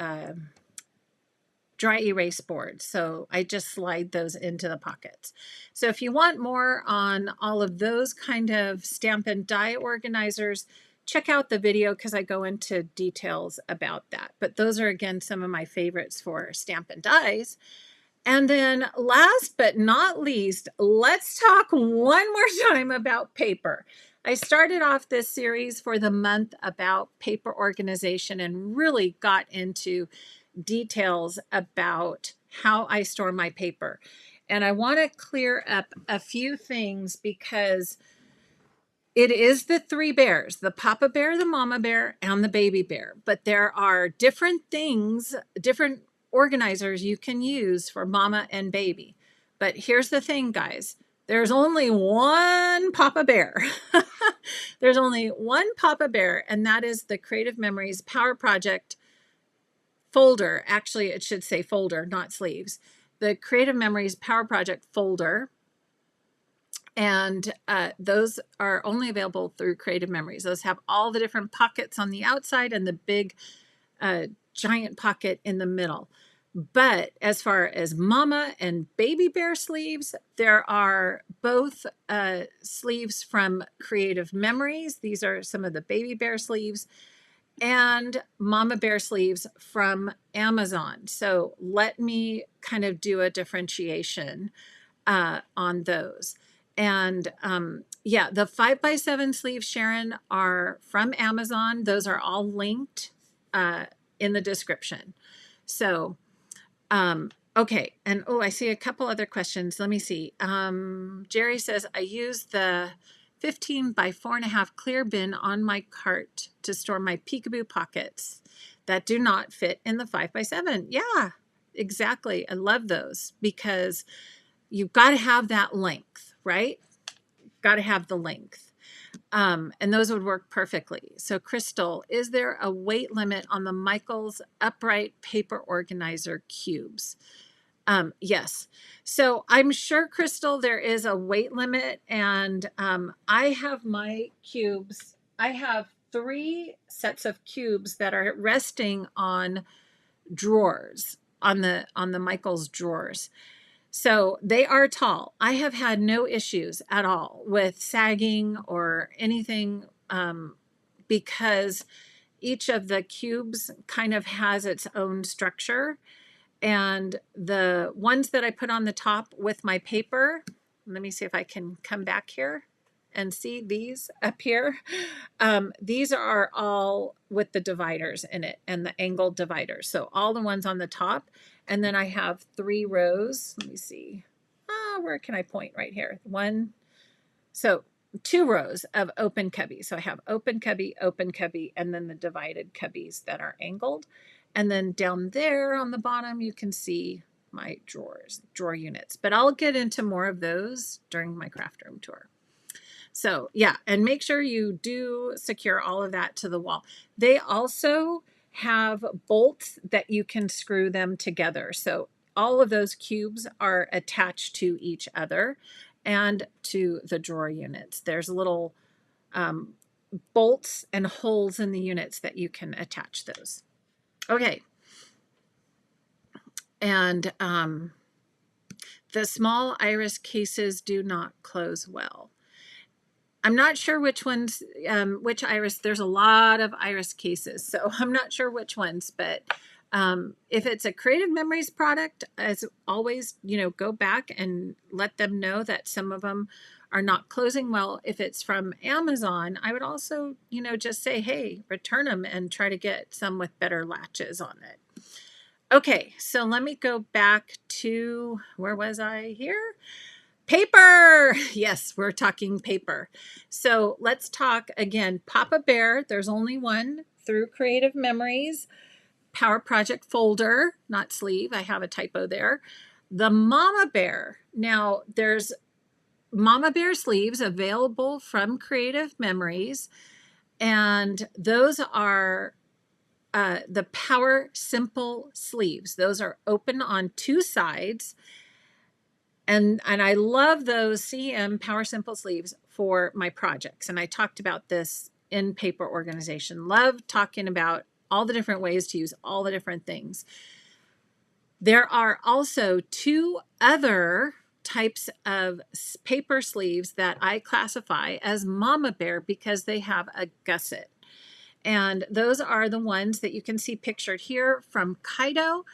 dry erase board. So I just slide those into the pockets. So if you want more on all of those kind of Stampin' Die organizers, check out the video because I go into details about that. But those are, again, some of my favorites for Stampin' Dies. And then last but not least, let's talk one more time about paper. I started off this series for the month about paper organization and really got into details about how I store my paper. And I want to clear up a few things because it is the three bears, the Papa Bear, the Mama Bear, and the Baby Bear. But there are different things, different organizers you can use for Mama and Baby. But here's the thing, guys. There's only one Papa Bear. There's only one Papa Bear, and that is the Creative Memories Power Project folder. Actually, it should say folder, not sleeves. the Creative Memories Power Project folder. And those are only available through Creative Memories. Those have all the different pockets on the outside and the big giant pocket in the middle. But as far as mama and baby bear sleeves, there are both sleeves from Creative Memories. These are some of the baby bear sleeves, and mama bear sleeves from Amazon. So let me kind of do a differentiation on those. And yeah, the 5x7 sleeves, Sharon, are from Amazon. Those are all linked in the description. So, okay. And oh, I see a couple other questions. Let me see. Jerry says, I use the 15 by 4.5 clear bin on my cart to store my peekaboo pockets that do not fit in the 5x7. Yeah, exactly. I love those because you've got to have that length, right? Got to have the length. And those would work perfectly. So Crystal, is there a weight limit on the Michaels upright paper organizer cubes? Yes. So I'm sure, Crystal, there is a weight limit, and I have my cubes. I have 3 sets of cubes that are resting on drawers, on the Michaels drawers. So they are tall. I have had no issues at all with sagging or anything because each of the cubes kind of has its own structure. And the ones that I put on the top with my paper, let me see if I can come back here and see these up here. These are all with the dividers in it and the angled dividers. So all the ones on the top. And then I have 3 rows. Let me see. Where can I point? Right here. 1. So 2 rows of open cubby. So I have open cubby, and then the divided cubbies that are angled. And then down there on the bottom, you can see my drawer units. But I'll get into more of those during my craft room tour. So yeah, and make sure you do secure all of that to the wall. They also have bolts that you can screw them together. So all of those cubes are attached to each other and to the drawer units. There's little bolts and holes in the units that you can attach those. Okay. And the small iris cases do not close well. I'm not sure which ones, which iris. There's a lot of iris cases, so I'm not sure which ones, but if it's a Creative Memories product, as always, go back and let them know that some of them are not closing well. If it's from Amazon, I would also, just say, hey, return them and try to get some with better latches on it. Okay, so let me go back to, where was I here? Paper. Yes, we're talking paper. So let's talk again. Papa Bear, there's only one through Creative Memories. Power Project folder, not sleeve. I have a typo there. The Mama Bear. Now there's Mama Bear sleeves available from Creative Memories. And those are the Power Simple sleeves. Those are open on 2 sides. And I love those CM Power Simple sleeves for my projects. And I talked about this in paper organization. Love talking about all the different ways to use all the different things. There are also 2 other types of paper sleeves that I classify as Mama Bear because they have a gusset. And those are the ones that you can see pictured here from Kaido,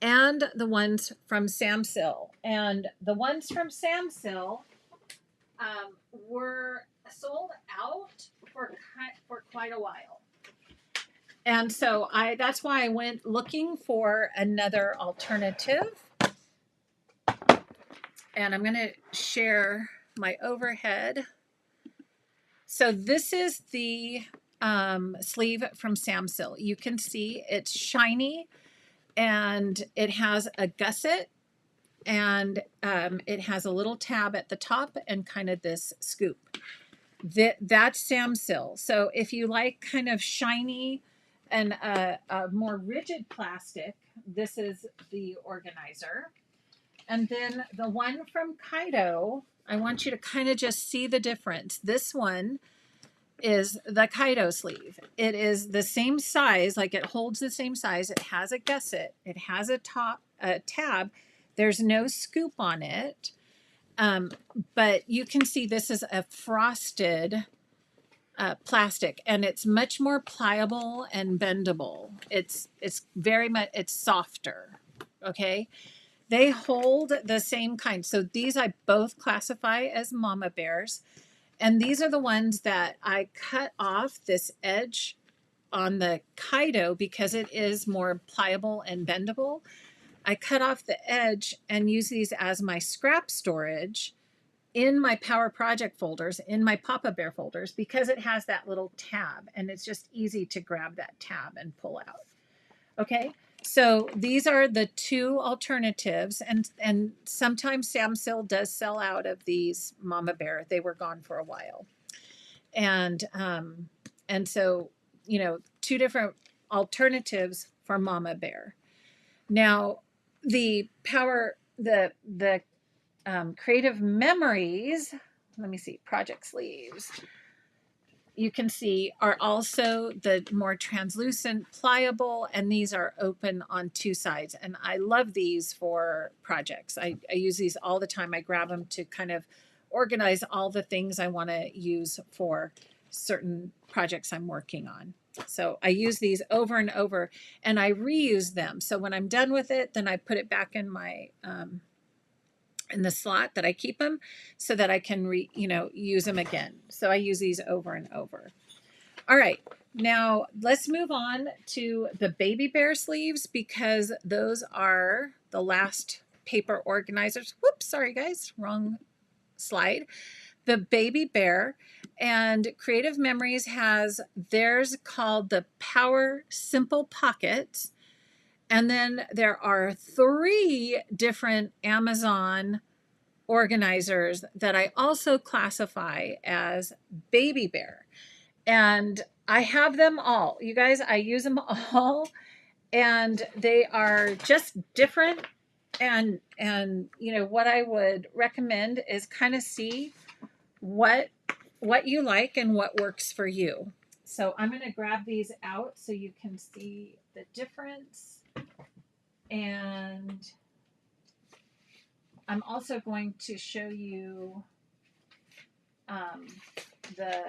and the ones from Samsil. And the ones from Samsil were sold out for quite a while. And so that's why I went looking for another alternative. And I'm going to share my overhead. So this is the sleeve from Samsil. You can see it's shiny, and it has a gusset, and it has a little tab at the top and kind of this scoop. That's Samsil. So if you like kind of shiny and a more rigid plastic, this is the organizer. And then the one from Kaido, I want you to kind of just see the difference. This one is the Kaido sleeve. It is the same size, like it holds the same size. It has a gusset. It has a tab. There's no scoop on it. But you can see this is a frosted plastic, and it's much more pliable and bendable. It's very much, it's softer. Okay. They hold the same kind. So these I both classify as mama bears. And these are the ones that I cut off this edge on the Kaido because it is more pliable and bendable. I cut off the edge and use these as my scrap storage in my Power Project folders, in my Papa Bear folders, because it has that little tab and it's just easy to grab that tab and pull out. Okay, so these are the two alternatives, and sometimes Samsil does sell out of these Mama Bear. They were gone for a while, and so you know, two different alternatives for Mama Bear. Now, the Creative Memories. Let me see, project sleeves. You can see are also the more translucent, pliable, and these are open on two sides. And I love these for projects. I use these all the time. I grab them to kind of organize all the things I want to use for certain projects I'm working on. So I use these over and over, and I reuse them. So when I'm done with it, then I put it back in my in the slot that I keep them so that I can use them again. So I use these over and over. All right, now let's move on to the baby bear sleeves, because those are the last paper organizers. Whoops, sorry guys, wrong slide. The baby bear, and Creative Memories has theirs called the Power Simple Pockets. And then there are 3 different Amazon organizers that I also classify as baby bear. And I have them all. You guys, I use them all, and they are just different. And you know, what I would recommend is kind of see what you like and what works for you. So I'm going to grab these out so you can see the difference. And I'm also going to show you the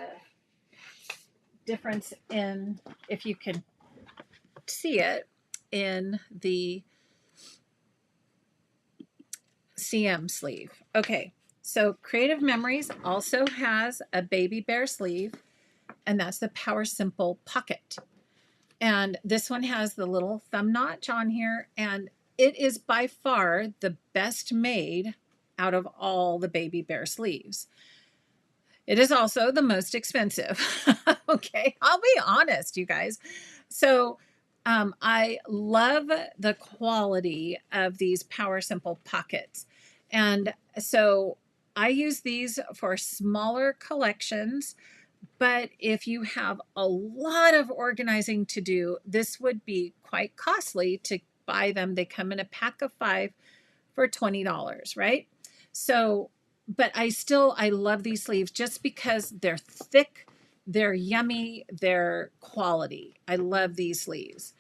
difference in, if you can see it, in the CM sleeve. Okay, so Creative Memories also has a baby bear sleeve, and that's the Power Simple Pocket. And this one has the little thumb notch on here, and it is by far the best made out of all the baby bear sleeves. It is also the most expensive. Okay, I'll be honest, you guys. So I love the quality of these Power Simple Pockets. And so I use these for smaller collections. But if you have a lot of organizing to do, this would be quite costly to buy them. They come in a pack of 5 for $20, right? So, but I love these sleeves just because they're thick, they're yummy, they're quality. I love these sleeves.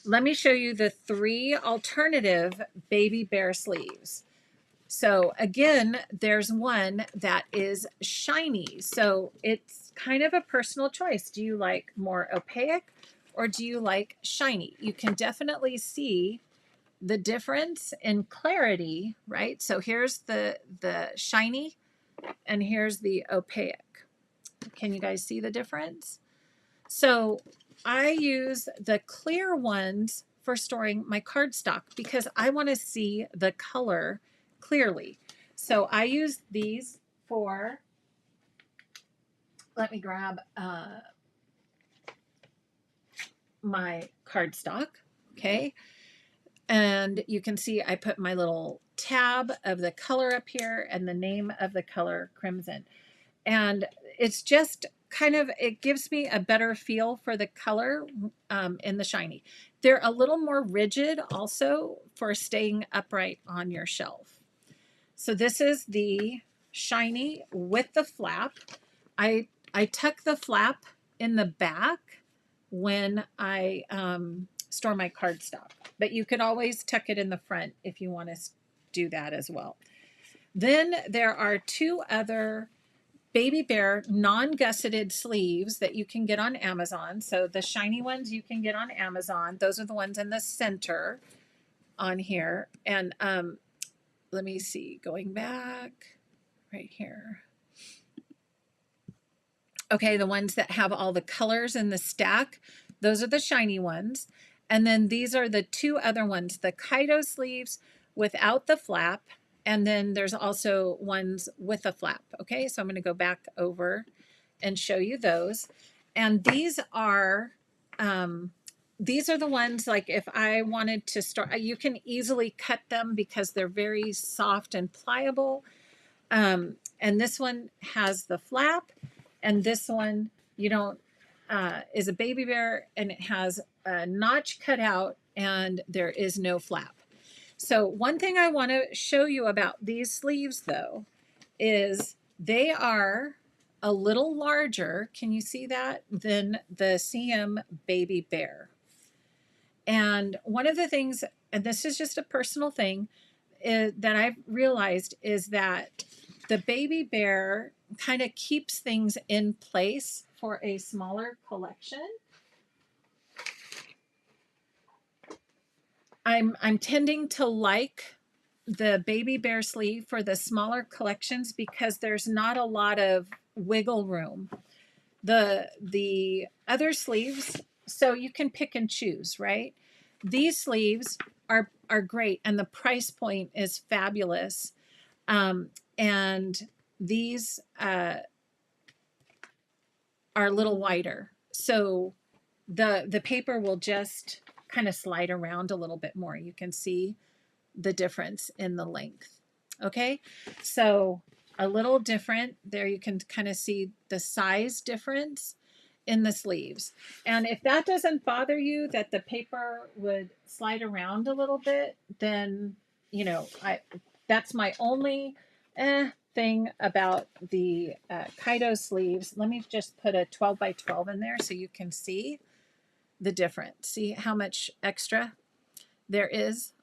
Let me show you the 3 alternative baby bear sleeves. So again, there's one that is shiny. So it's kind of a personal choice. Do you like more opaque or do you like shiny? You can definitely see the difference in clarity, right? So here's the shiny and here's the opaque. Can you guys see the difference? So I use the clear ones for storing my cardstock because I want to see the color clearly. So I use these for, let me grab my cardstock, okay? And you can see I put my little tab of the color up here and the name of the color crimson. And it's just it gives me a better feel for the color in the shiny. They're a little more rigid also for staying upright on your shelf. So this is the shiny with the flap. I tuck the flap in the back when I store my cardstock, but you could always tuck it in the front if you want to do that as well. Then there are two other Baby Bear non-gusseted sleeves that you can get on Amazon. So the shiny ones you can get on Amazon. Those are the ones in the center on here. And let me see, going back right here. Okay, the ones that have all the colors in the stack, those are the shiny ones. And then these are the two other ones, the Kaido sleeves without the flap. And then there's also ones with a flap. Okay, so I'm going to go back over and show you those. And these are the ones, like if I wanted to start, you can easily cut them because they're very soft and pliable. And this one has the flap, and this one you don't is a Baby Bear, and it has a notch cut out, and there is no flap. So one thing I want to show you about these sleeves, though, is they are a little larger, can you see that, than the CM Baby Bear. And one of the things, and this is just a personal thing, that I've realized is that the Baby Bear kind of keeps things in place for a smaller collection. I'm tending to like the Baby Bear sleeve for the smaller collections because there's not a lot of wiggle room. The other sleeves, so you can pick and choose, right? These sleeves are great, and the price point is fabulous. And these are a little wider, so the paper will just kind of slide around a little bit more. You can see the difference in the length. Okay, so a little different there. You can kind of see the size difference in the sleeves. And if that doesn't bother you, that the paper would slide around a little bit, then that's my only thing about the Kaido sleeves. Let me just put a 12 by 12 in there so you can see the difference. See how much extra there is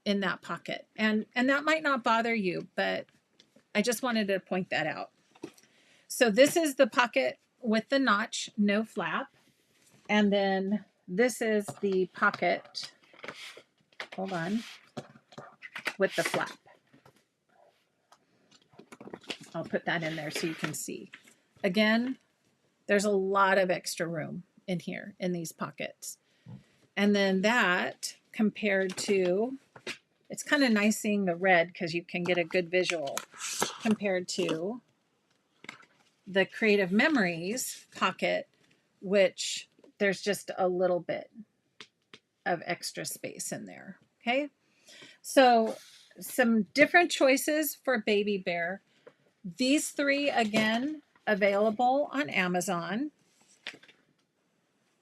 in that pocket. And that might not bother you, but I just wanted to point that out. So this is the pocket with the notch, no flap. And then this is the pocket, hold on, with the flap. I'll put that in there so you can see. Again, there's a lot of extra room in here in these pockets. And then that compared to, it's kind of nice seeing the red because you can get a good visual compared to the Creative Memories pocket, which there's just a little bit of extra space in there. Okay, so some different choices for Baby Bear. These three, again, available on Amazon.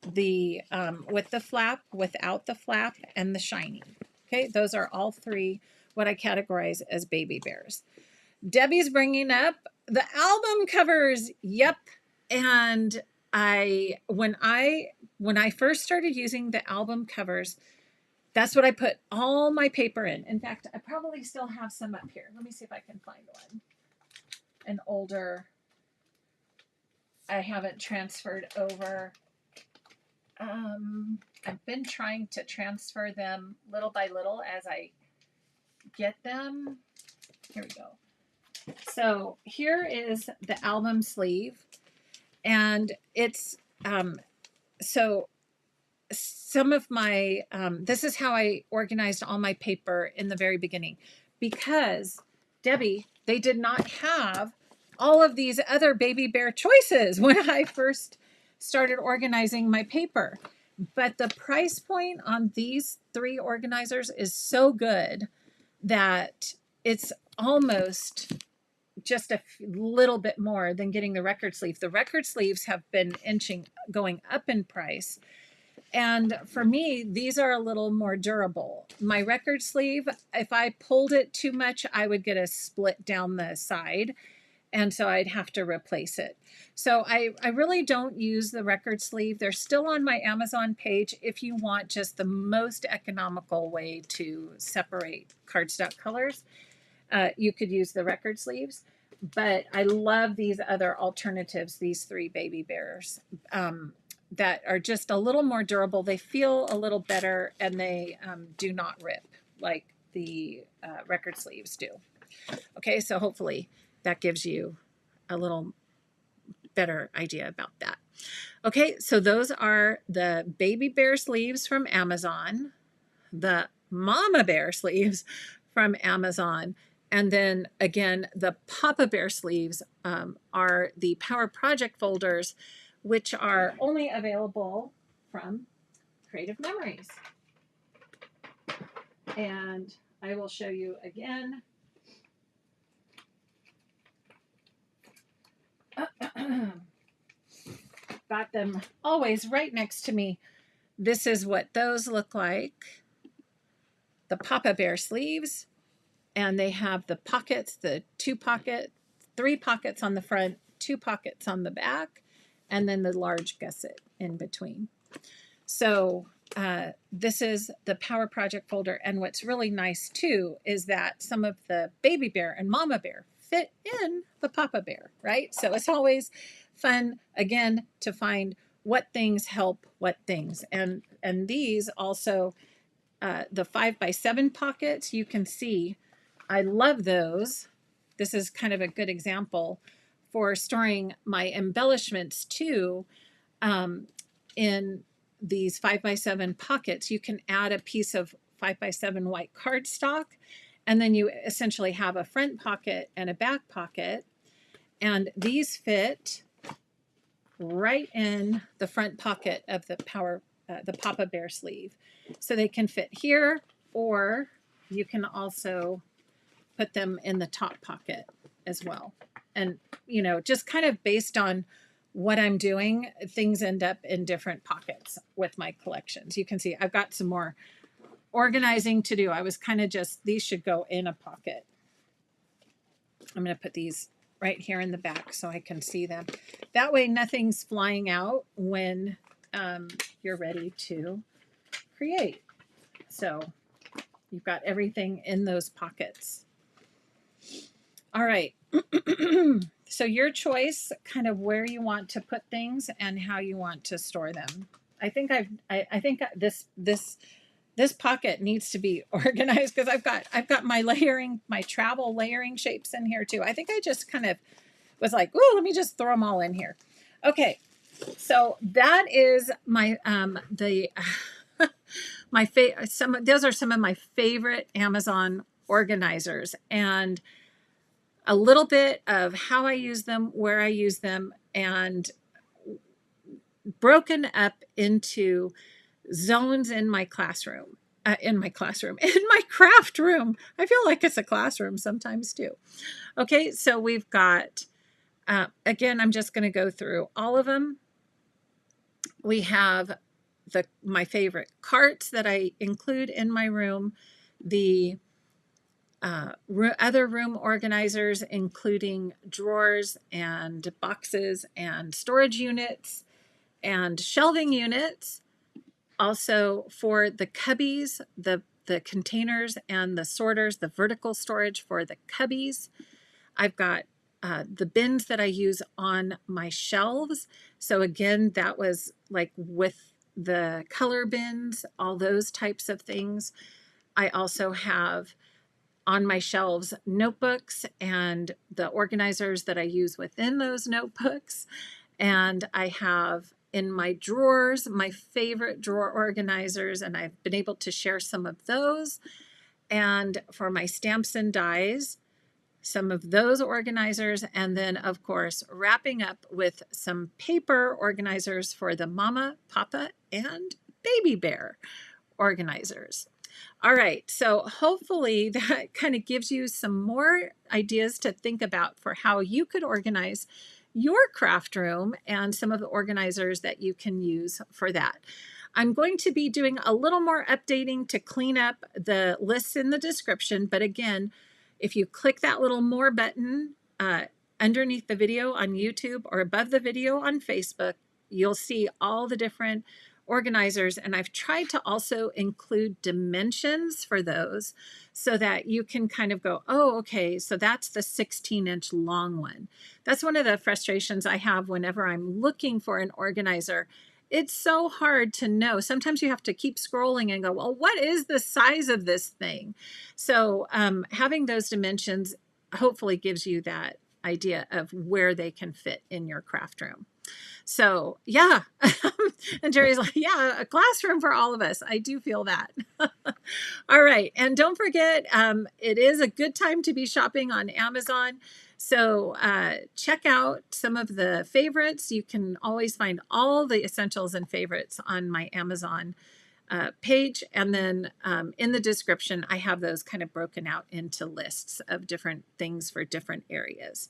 The with the flap, without the flap, and the shiny. Okay, those are all three what I categorize as Baby Bears. Debbie's bringing up the album covers. Yep. And when I first started using the album covers, that's what I put all my paper in. In fact, I probably still have some up here. Let me see if I can find one. An older, I haven't transferred over. I've been trying to transfer them little by little as I get them. Here we go. So here is the album sleeve, and it's so some of my this is how I organized all my paper in the very beginning, because Debbie, they did not have all of these other Baby Bear choices when I first started organizing my paper. But the price point on these three organizers is so good that it's almost just a little bit more than getting the record sleeve. The record sleeves have been going up in price. And for me, these are a little more durable. My record sleeve, if I pulled it too much, I would get a split down the side. And so I'd have to replace it. So I really don't use the record sleeve. They're still on my Amazon page if you want just the most economical way to separate cardstock colors. You could use the record sleeves, but I love these other alternatives, these 3 baby bears that are just a little more durable. They feel a little better, and they do not rip like the record sleeves do. Okay, so hopefully that gives you a little better idea about that. Okay, so those are the baby bear sleeves from Amazon, the mama bear sleeves from Amazon, and then again, the Papa Bear sleeves are the Power Project folders, which are only available from Creative Memories. And I will show you again. Got them always right next to me. This is what those look like. The Papa Bear sleeves, and they have the pockets, the 3 pockets on the front, 2 pockets on the back, and then the large gusset in between. So this is the Power Project folder, and what's really nice too is that some of the baby bear and mama bear fit in the Papa Bear, right? So it's always fun, again, to find what things help what things. And these also, the 5x7 pockets, you can see, I love those. This is kind of a good example for storing my embellishments too. In these 5x7 pockets, you can add a piece of 5x7 white cardstock, and then you essentially have a front pocket and a back pocket. And these fit right in the front pocket of the Papa Bear sleeve. So they can fit here, or you can also put them in the top pocket as well. And, you know, just kind of based on what I'm doing, things end up in different pockets with my collections. You can see I've got some more organizing to do. I was kind of just, these should go in a pocket. I'm going to put these right here in the back so I can see them. That way nothing's flying out when you're ready to create. So you've got everything in those pockets. All right. So your choice, kind of where you want to put things and how you want to store them. I think this pocket needs to be organized because I've got my travel layering shapes in here too. I think I just kind of was like, oh, let me just throw them all in here. Okay, so that is my those are some of my favorite Amazon organizers, and a little bit of how I use them, where I use them, and broken up into zones in my classroom, in my craft room. I feel like it's a classroom sometimes too. Okay, so we've got, again, I'm just going to go through all of them. We have my favorite carts that I include in my room, the other room organizers, including drawers and boxes and storage units and shelving units. Also for the cubbies, the containers and the sorters, the vertical storage for the cubbies. I've got the bins that I use on my shelves. So again, that was like with the color bins, all those types of things. I also have on my shelves notebooks and the organizers that I use within those notebooks. And I have in my drawers, my favorite drawer organizers, and I've been able to share some of those. And for my stamps and dies, some of those organizers. And then, of course, wrapping up with some paper organizers for the Mama, Papa, and Baby Bear organizers. All right, so hopefully that kind of gives you some more ideas to think about for how you could organize your craft room and some of the organizers that you can use for that. I'm going to be doing a little more updating to clean up the lists in the description, but again, if you click that little more button underneath the video on YouTube or above the video on Facebook, you'll see all the different organizers, and I've tried to also include dimensions for those so that you can kind of go, oh, okay, so that's the 16-inch long one. That's one of the frustrations I have whenever I'm looking for an organizer. It's so hard to know. Sometimes you have to keep scrolling and go, well, what is the size of this thing? So having those dimensions hopefully gives you that idea of where they can fit in your craft room. So yeah, and Jerry's like, yeah, a classroom for all of us. I do feel that. All right, and don't forget, it is a good time to be shopping on Amazon. So check out some of the favorites. You can always find all the essentials and favorites on my Amazon page. And then in the description, I have those kind of broken out into lists of different things for different areas.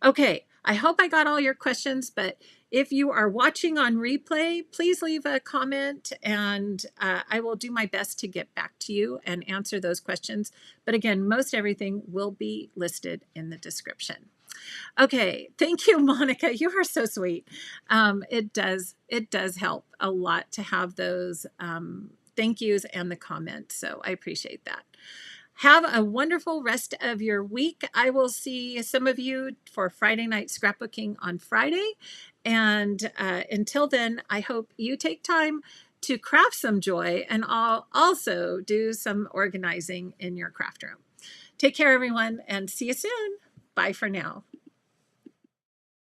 Okay, I hope I got all your questions, but if you are watching on replay, please leave a comment and I will do my best to get back to you and answer those questions. But again, most everything will be listed in the description. Okay, thank you, Monica. You are so sweet. It does help a lot to have those thank yous and the comments, so I appreciate that. Have a wonderful rest of your week. I will see some of you for Friday night scrapbooking on Friday. And until then, I hope you take time to craft some joy and I'll also do some organizing in your craft room. Take care, everyone, and see you soon. Bye for now.